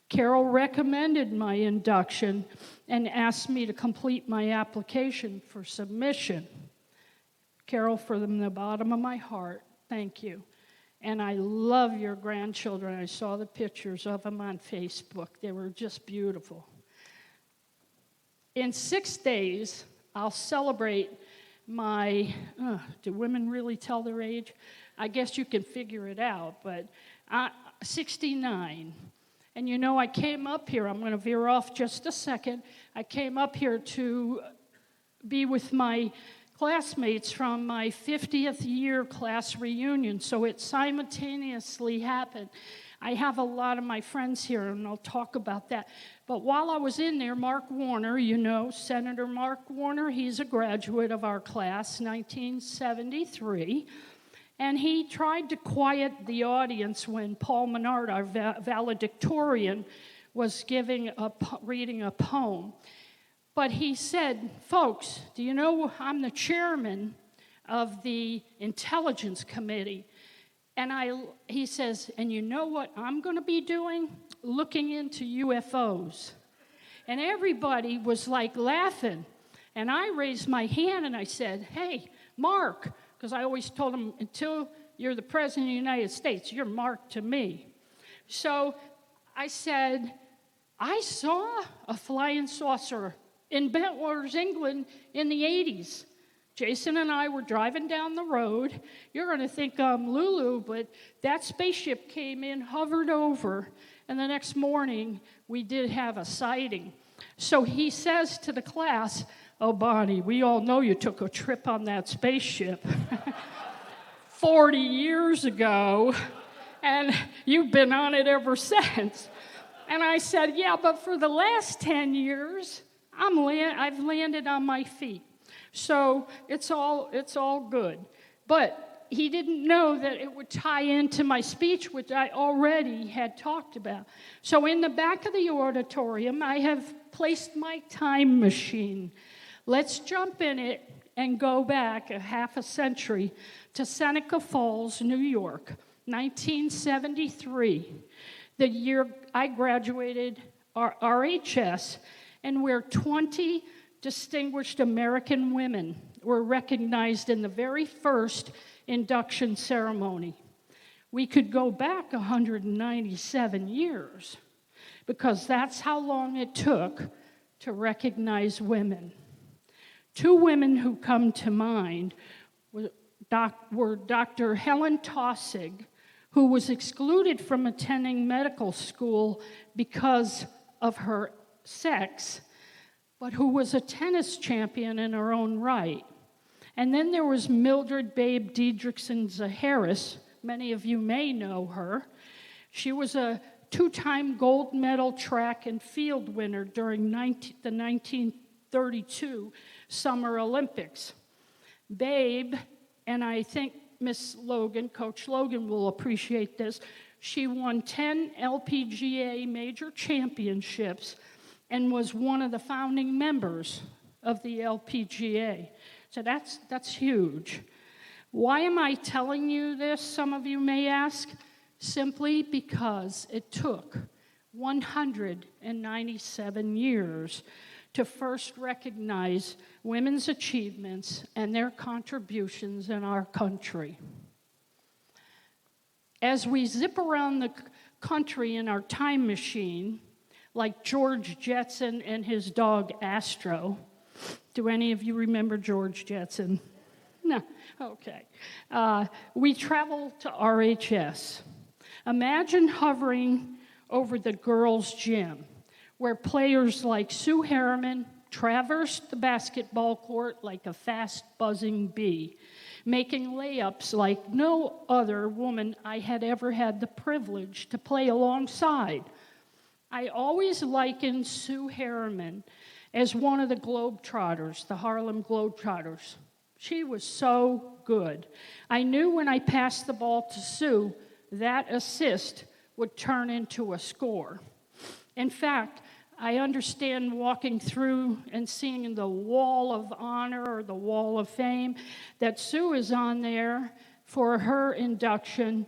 Carol recommended my induction and asked me to complete my application for submission. Carol, from the bottom of my heart, thank you. And I love your grandchildren. I saw the pictures of them on Facebook. They were just beautiful. In 6 days, I'll celebrate do women really tell their age? I guess you can figure it out, but 69. And you know, I came up here, I'm going to veer off just a second. I came up here to be with my classmates from my 50th year class reunion, so it simultaneously happened. I have a lot of my friends here, and I'll talk about that. But while I was in there, Mark Warner, you know, Senator Mark Warner, he's a graduate of our class, 1973. And he tried to quiet the audience when Paul Menard, our valedictorian, was reading a poem. But he said, folks, do you know I'm the chairman of the Intelligence Committee? And he says, and you know what I'm going to be doing? Looking into UFOs. And everybody was like laughing. And I raised my hand and I said, hey, Mark, because I always told him, until you're the President of the United States, you're Mark to me. So I said, I saw a flying saucer in Bentwaters, England in the 80s. Jason and I were driving down the road. You're going to think I'm Lulu, but that spaceship came in, hovered over, and the next morning we did have a sighting. So he says to the class, oh, Bonnie, we all know you took a trip on that spaceship 40 years ago, and you've been on it ever since. And I said, yeah, but for the last 10 years, I've landed on my feet. So it's all good. But he didn't know that it would tie into my speech, which I already had talked about. So in the back of the auditorium, I have placed my time machine. Let's jump in it and go back a half a century to Seneca Falls, New York, 1973, the year I graduated RHS, and where 20 distinguished American women were recognized in the very first induction ceremony. We could go back 197 years because that's how long it took to recognize women. Two women who come to mind were Dr. Helen Taussig, who was excluded from attending medical school because of her sex, but who was a tennis champion in her own right. And then there was Mildred Babe Diedrichsen-Zaharis. Many of you may know her. She was a two-time gold medal track and field winner during the 1932 Summer Olympics. Babe, and I think Miss Logan, Coach Logan will appreciate this, she won 10 LPGA major championships and was one of the founding members of the LPGA. So that's huge. Why am I telling you this, some of you may ask? Simply because it took 197 years to first recognize women's achievements and their contributions in our country. As we zip around the country in our time machine, like George Jetson and his dog Astro. Do any of you remember George Jetson? No, okay. We travel to RHS. Imagine hovering over the girls' gym, where players like Sue Harriman traversed the basketball court like a fast buzzing bee, making layups like no other woman I had ever had the privilege to play alongside. I always likened Sue Harriman as one of the Globetrotters, the Harlem Globetrotters. She was so good. I knew when I passed the ball to Sue, that assist would turn into a score. In fact, I understand walking through and seeing the Wall of Honor or the Wall of Fame, that Sue is on there for her induction,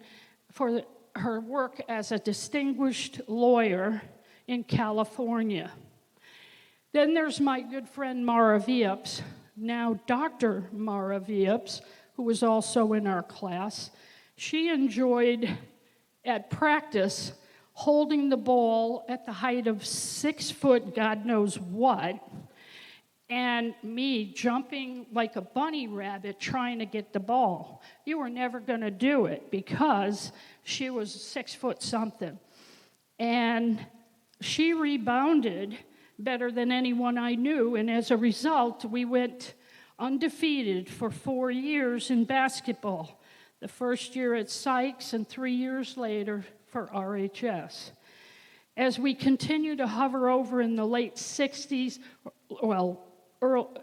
for her work as a distinguished lawyer in California. Then there's my good friend Mara Vieps, now Dr. Mara Vieps, who was also in our class. She enjoyed, at practice, holding the ball at the height of 6 foot, God knows what, and me jumping like a bunny rabbit trying to get the ball. You were never going to do it because she was 6 foot something. And she rebounded better than anyone I knew, and as a result, we went undefeated for 4 years in basketball. The first year at Sykes and 3 years later for RHS. As we continue to hover over in the late 60s,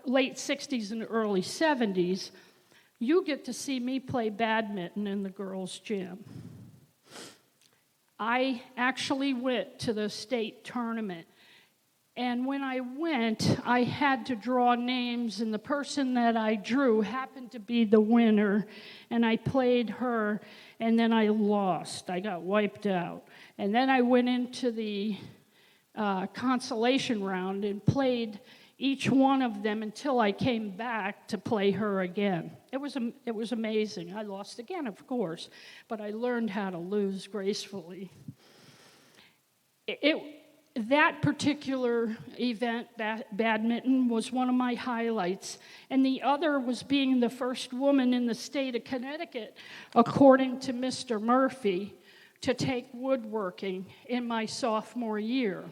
late 60s and early 70s, you get to see me play badminton in the girls' gym. I actually went to the state tournament. And when I went, I had to draw names, and the person that I drew happened to be the winner, and I played her, and then I lost. I got wiped out. And then I went into the consolation round and played each one of them until I came back to play her again. It was amazing. I lost again, of course, but I learned how to lose gracefully. That particular event, badminton, was one of my highlights. And the other was being the first woman in the state of Connecticut, according to Mr. Murphy, to take woodworking in my sophomore year.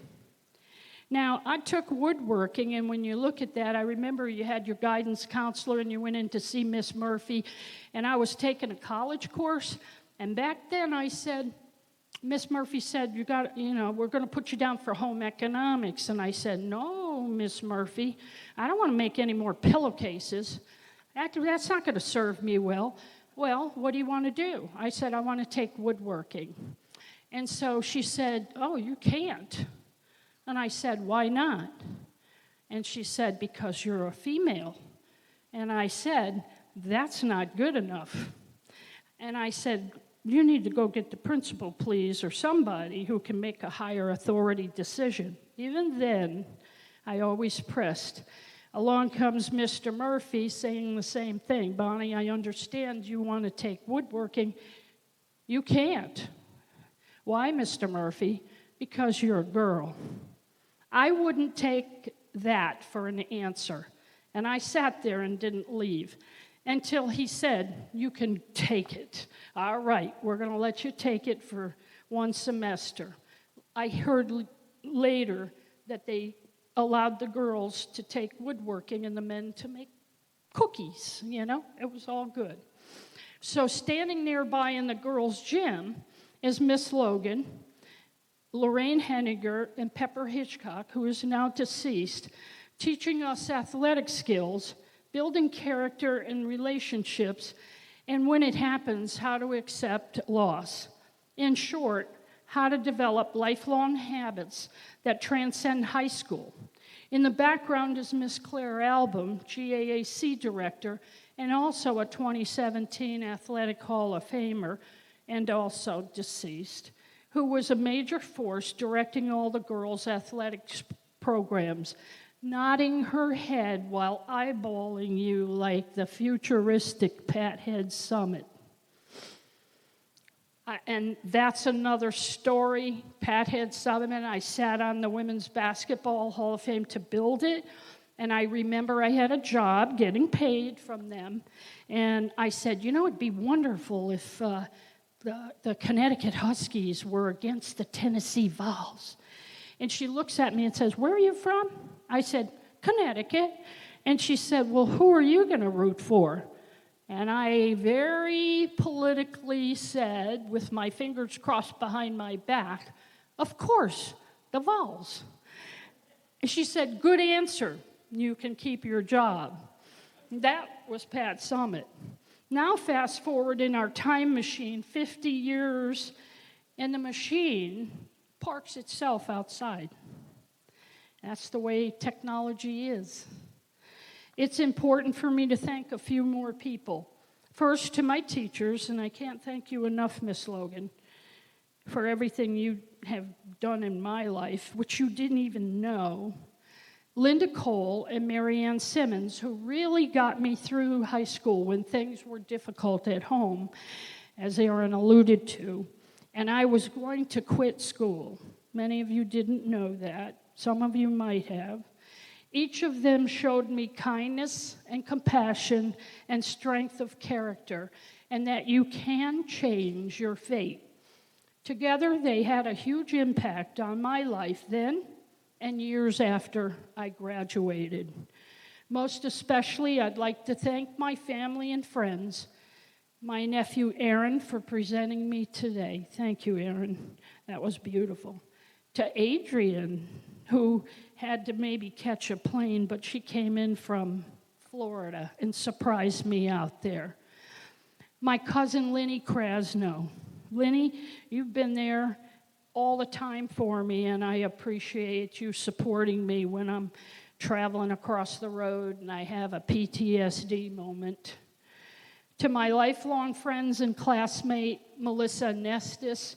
Now, I took woodworking, and when you look at that, I remember you had your guidance counselor, and you went in to see Miss Murphy, and I was taking a college course, and back then I said, Miss Murphy said, we're going to put you down for home economics. And I said, no, Miss Murphy, I don't want to make any more pillowcases. That's not going to serve me well. Well, what do you want to do? I said, I want to take woodworking. And so she said, oh, you can't. And I said, why not? And she said, because you're a female. And I said, that's not good enough. And I said, you need to go get the principal, please, or somebody who can make a higher authority decision. Even then, I always pressed. Along comes Mr. Murphy saying the same thing. Bonnie, I understand you want to take woodworking. You can't. Why, Mr. Murphy? Because you're a girl. I wouldn't take that for an answer. And I sat there and didn't leave until he said, you can take it. All right, we're going to let you take it for one semester. I heard later that they allowed the girls to take woodworking and the men to make cookies, It was all good. So standing nearby in the girls' gym is Miss Logan, Lorraine Henniger, and Pepper Hitchcock, who is now deceased, teaching us athletic skills, building character and relationships, and when it happens, how to accept loss. In short, how to develop lifelong habits that transcend high school. In the background is Miss Claire Album, GAAC director, and also a 2017 Athletic Hall of Famer, and also deceased, who was a major force directing all the girls' athletics programs, nodding her head while eyeballing you like the futuristic Pathead Summit. And that's another story, Pathead Summit. I sat on the Women's Basketball Hall of Fame to build it, and I remember I had a job getting paid from them, and I said, it'd be wonderful if the Connecticut Huskies were against the Tennessee Vols. And she looks at me and says, where are you from? I said, Connecticut. And she said, well, who are you going to root for? And I very politically said, with my fingers crossed behind my back, of course, the Vols. And she said, good answer. You can keep your job. That was Pat Summit. Now fast forward in our time machine 50 years, and the machine parks itself outside. That's the way technology is. It's important for me to thank a few more people. First, to my teachers, and I can't thank you enough, Miss Logan, for everything you have done in my life, which you didn't even know. Linda Cole and Marianne Simmons, who really got me through high school when things were difficult at home, as Aaron alluded to, and I was going to quit school. Many of you didn't know that. Some of you might have. Each of them showed me kindness and compassion and strength of character, and that you can change your fate. Together, they had a huge impact on my life then and years after I graduated. Most especially, I'd like to thank my family and friends, my nephew Aaron for presenting me today. Thank you, Aaron. That was beautiful. To Adrian, who had to maybe catch a plane, but she came in from Florida and surprised me out there. My cousin Linny Krasno. Linny, you've been there all the time for me, and I appreciate you supporting me when I'm traveling across the road and I have a PTSD moment. To my lifelong friends and classmate, Melissa Nestis,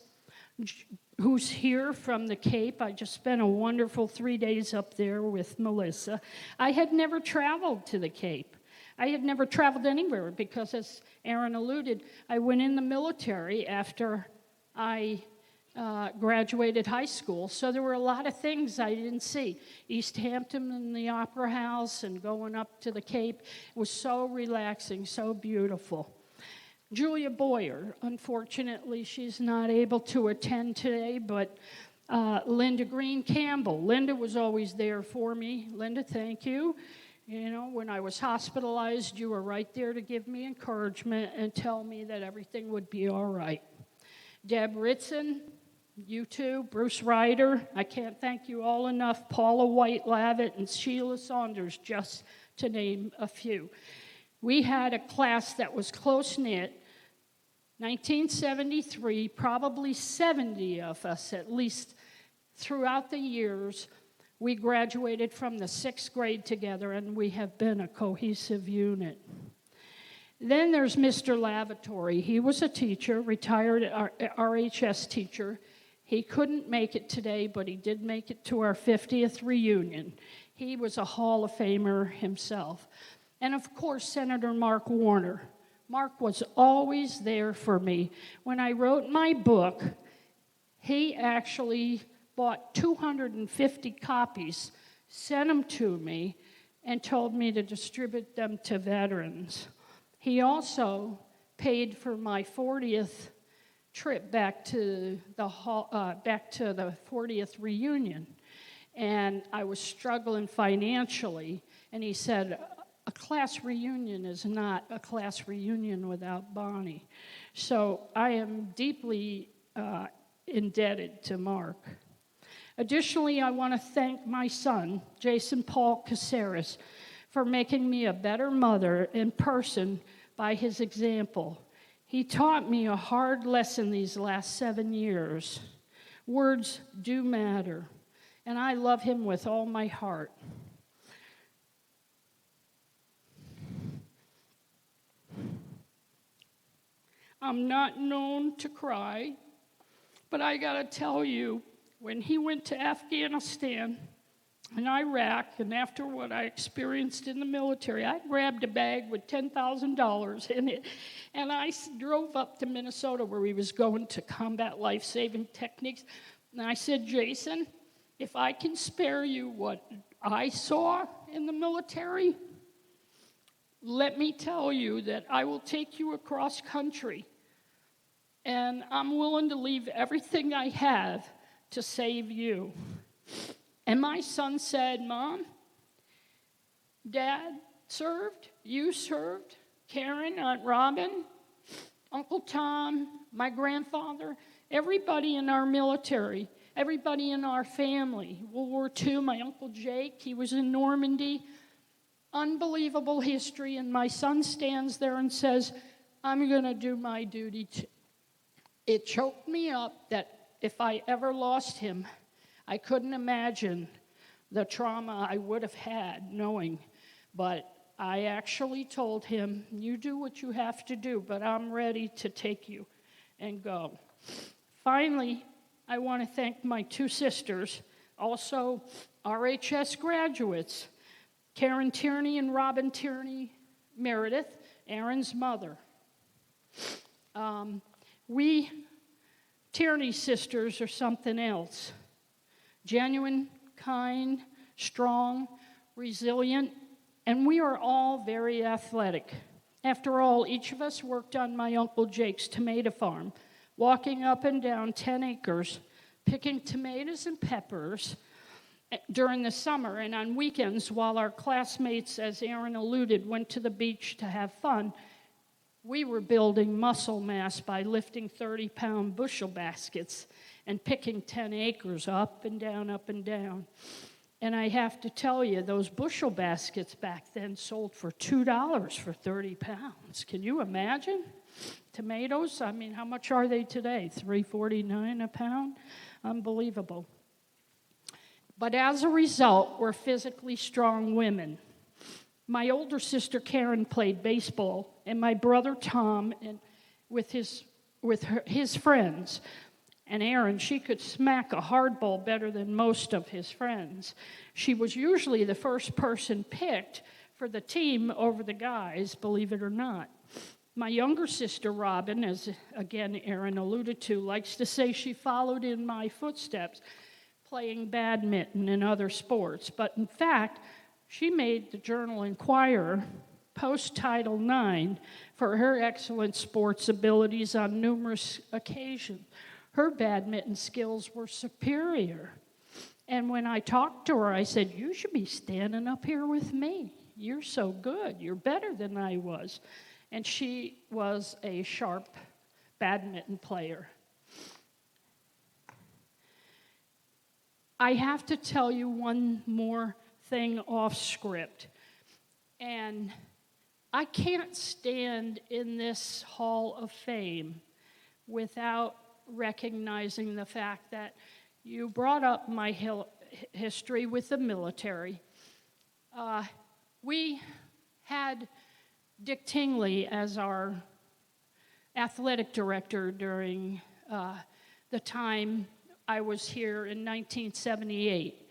who's here from the Cape. I just spent a wonderful 3 days up there with Melissa. I had never traveled to the Cape. I had never traveled anywhere because, as Aaron alluded, I went in the military after I graduated high school, so there were a lot of things I didn't see. East Hampton and the Opera House and going up to the Cape was so relaxing, so beautiful. Julia Boyer, unfortunately, she's not able to attend today, but Linda Green Campbell. Linda was always there for me. Linda, thank you. You know, when I was hospitalized, you were right there to give me encouragement and tell me that everything would be all right. Deb Ritson, you too. Bruce Ryder, I can't thank you all enough. Paula White-Lavitt and Sheila Saunders, just to name a few. We had a class that was close-knit. 1973, probably 70 of us, at least throughout the years, we graduated from the 6th grade together, and we have been a cohesive unit. Then there's Mr. Lavatory. He was a teacher, retired RHS teacher. He couldn't make it today, but he did make it to our 50th reunion. He was a Hall of Famer himself. And of course, Senator Mark Warner. Mark was always there for me. When I wrote my book, he actually bought 250 copies, sent them to me, and told me to distribute them to veterans. He also paid for my 40th trip back to the 40th reunion. And I was struggling financially, and he said, a class reunion is not a class reunion without Bonnie. So I am deeply indebted to Mark. Additionally, I want to thank my son, Jason Paul Caceres, for making me a better mother in person by his example. He taught me a hard lesson these last 7 years. Words do matter, and I love him with all my heart. I'm not known to cry, but I gotta tell you, when he went to Afghanistan and Iraq, and after what I experienced in the military, I grabbed a bag with $10,000 in it, and I drove up to Minnesota where he was going to combat life-saving techniques, and I said, Jason, if I can spare you what I saw in the military, let me tell you that I will take you across country, and I'm willing to leave everything I have to save you. And my son said, Mom, Dad served, you served, Karen, Aunt Robin, Uncle Tom, my grandfather, everybody in our military, everybody in our family. World War II, my Uncle Jake, he was in Normandy. Unbelievable history, and my son stands there and says, I'm going to do my duty too. It choked me up that if I ever lost him, I couldn't imagine the trauma I would have had knowing, but I actually told him, you do what you have to do, but I'm ready to take you and go. Finally, I want to thank my two sisters, also RHS graduates, Karen Tierney and Robin Tierney Meredith, Aaron's mother. We Tierney sisters are something else. Genuine, kind, strong, resilient, and we are all very athletic. After all, each of us worked on my Uncle Jake's tomato farm, walking up and down 10 acres, picking tomatoes and peppers during the summer, and on weekends while our classmates, as Aaron alluded, went to the beach to have fun. We were building muscle mass by lifting 30-pound bushel baskets and picking 10 acres up and down, up and down. And I have to tell you, those bushel baskets back then sold for $2 for 30 pounds. Can you imagine? Tomatoes, I mean, how much are they today? $3.49 a pound? Unbelievable. But as a result, we're physically strong women. My older sister Karen played baseball, and my brother Tom, with his friends. And Aaron, she could smack a hard ball better than most of his friends. She was usually the first person picked for the team over the guys, believe it or not. My younger sister, Robin, as again Aaron alluded to, likes to say she followed in my footsteps, playing badminton and other sports. But in fact, she made the Journal-Inquirer post Title IX for her excellent sports abilities on numerous occasions. Her badminton skills were superior. And when I talked to her, I said, "You should be standing up here with me. You're so good. You're better than I was." And she was a sharp badminton player. I have to tell you one more thing off script. And I can't stand in this Hall of Fame without recognizing the fact that you brought up my history with the military. We had Dick Tingley as our athletic director during the time I was here in 1978.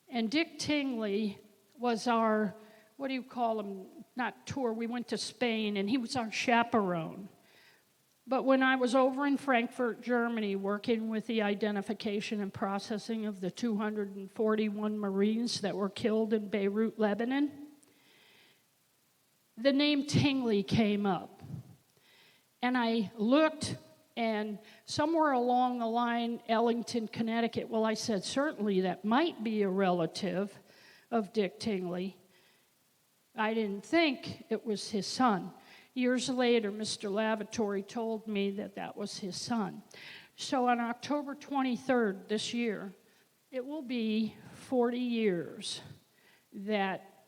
And Dick Tingley was our, what do you call him, not tour, we went to Spain, and he was our chaperone. But when I was over in Frankfurt, Germany, working with the identification and processing of the 241 Marines that were killed in Beirut, Lebanon, the name Tingley came up. And I looked, and somewhere along the line, Ellington, Connecticut, well, I said, certainly that might be a relative of Dick Tingley. I didn't think it was his son. Years later, Mr. Lavatory told me that that was his son. So on October 23rd this year, it will be 40 years that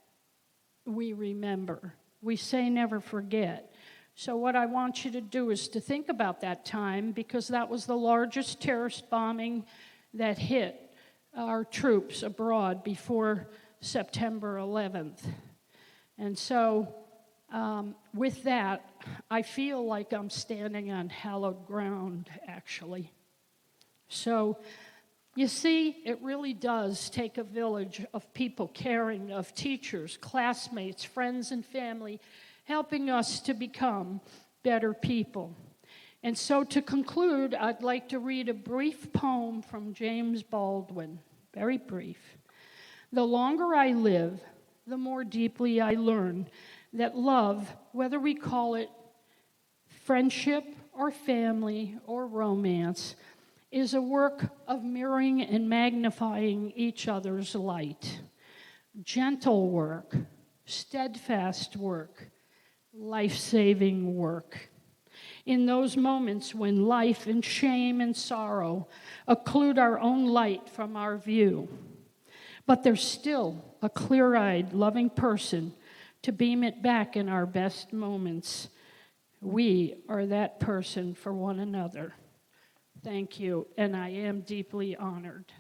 we remember. We say never forget. So what I want you to do is to think about that time, because that was the largest terrorist bombing that hit our troops abroad before September 11th. And so with that, I feel like I'm standing on hallowed ground, actually. So, you see, it really does take a village of people caring, of teachers, classmates, friends, and family, helping us to become better people. And so to conclude, I'd like to read a brief poem from James Baldwin, very brief. The longer I live, the more deeply I learn that love, whether we call it friendship or family or romance, is a work of mirroring and magnifying each other's light. Gentle work, steadfast work, life-saving work. In those moments when life and shame and sorrow occlude our own light from our view, but there's still a clear-eyed, loving person to beam it back in our best moments. We are that person for one another. Thank you, and I am deeply honored.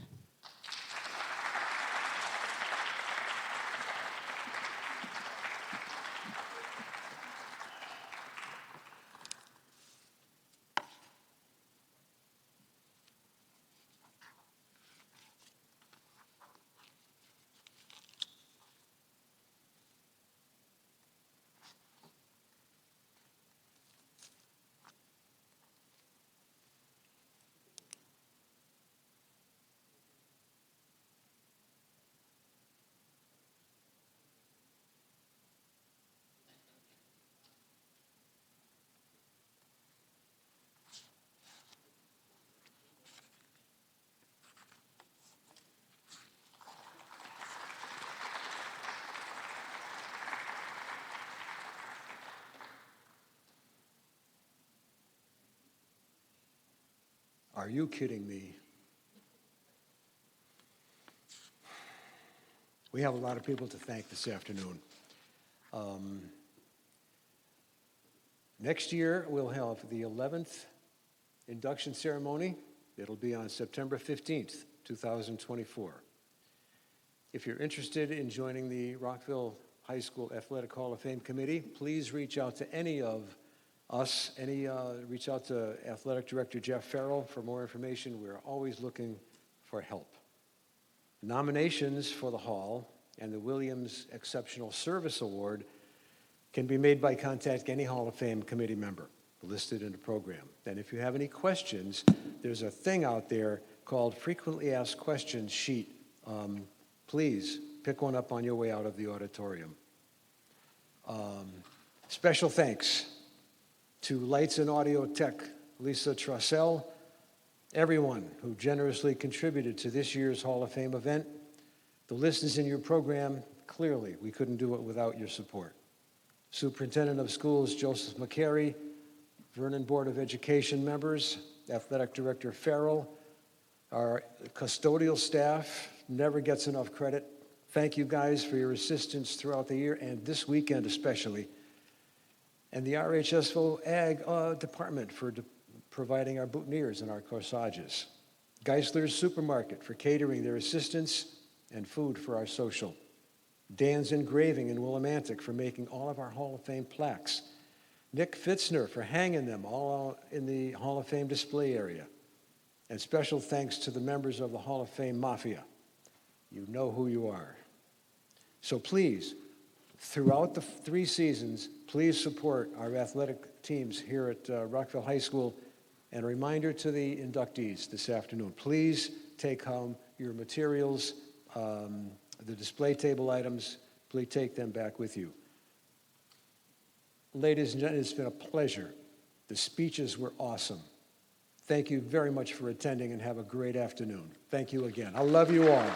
Are you kidding me? We have a lot of people to thank this afternoon. Next year, we'll have the 11th induction ceremony. It'll be on September 15th, 2024. If you're interested in joining the Rockville High School Athletic Hall of Fame Committee, please reach out to any of us, reach out to Athletic Director Jeff Farrell for more information. We're always looking for help. Nominations for the Hall and the Williams Exceptional Service Award can be made by contacting any Hall of Fame committee member listed in the program. And if you have any questions, there's a thing out there called Frequently Asked Questions sheet. Please pick one up on your way out of the auditorium. Special thanks to Lights and Audio Tech, Lisa Trussell, everyone who generously contributed to this year's Hall of Fame event. The list is in your program. Clearly, we couldn't do it without your support. Superintendent of Schools Joseph McCary, Vernon Board of Education members, Athletic Director Farrell, our custodial staff never gets enough credit. Thank you guys for your assistance throughout the year and this weekend especially. And the RHS Ag Department for providing our boutonnieres and our corsages. Geisler's Supermarket for catering their assistance and food for our social. Dan's Engraving in Willimantic for making all of our Hall of Fame plaques. Nick Fitzner for hanging them all in the Hall of Fame display area. And special thanks to the members of the Hall of Fame Mafia. You know who you are. So please, throughout the 3 seasons, please support our athletic teams here at Rockville High School. And a reminder to the inductees this afternoon, please take home your materials, the display table items, please take them back with you. Ladies and gentlemen, it's been a pleasure. The speeches were awesome. Thank you very much for attending and have a great afternoon. Thank you again. I love you all.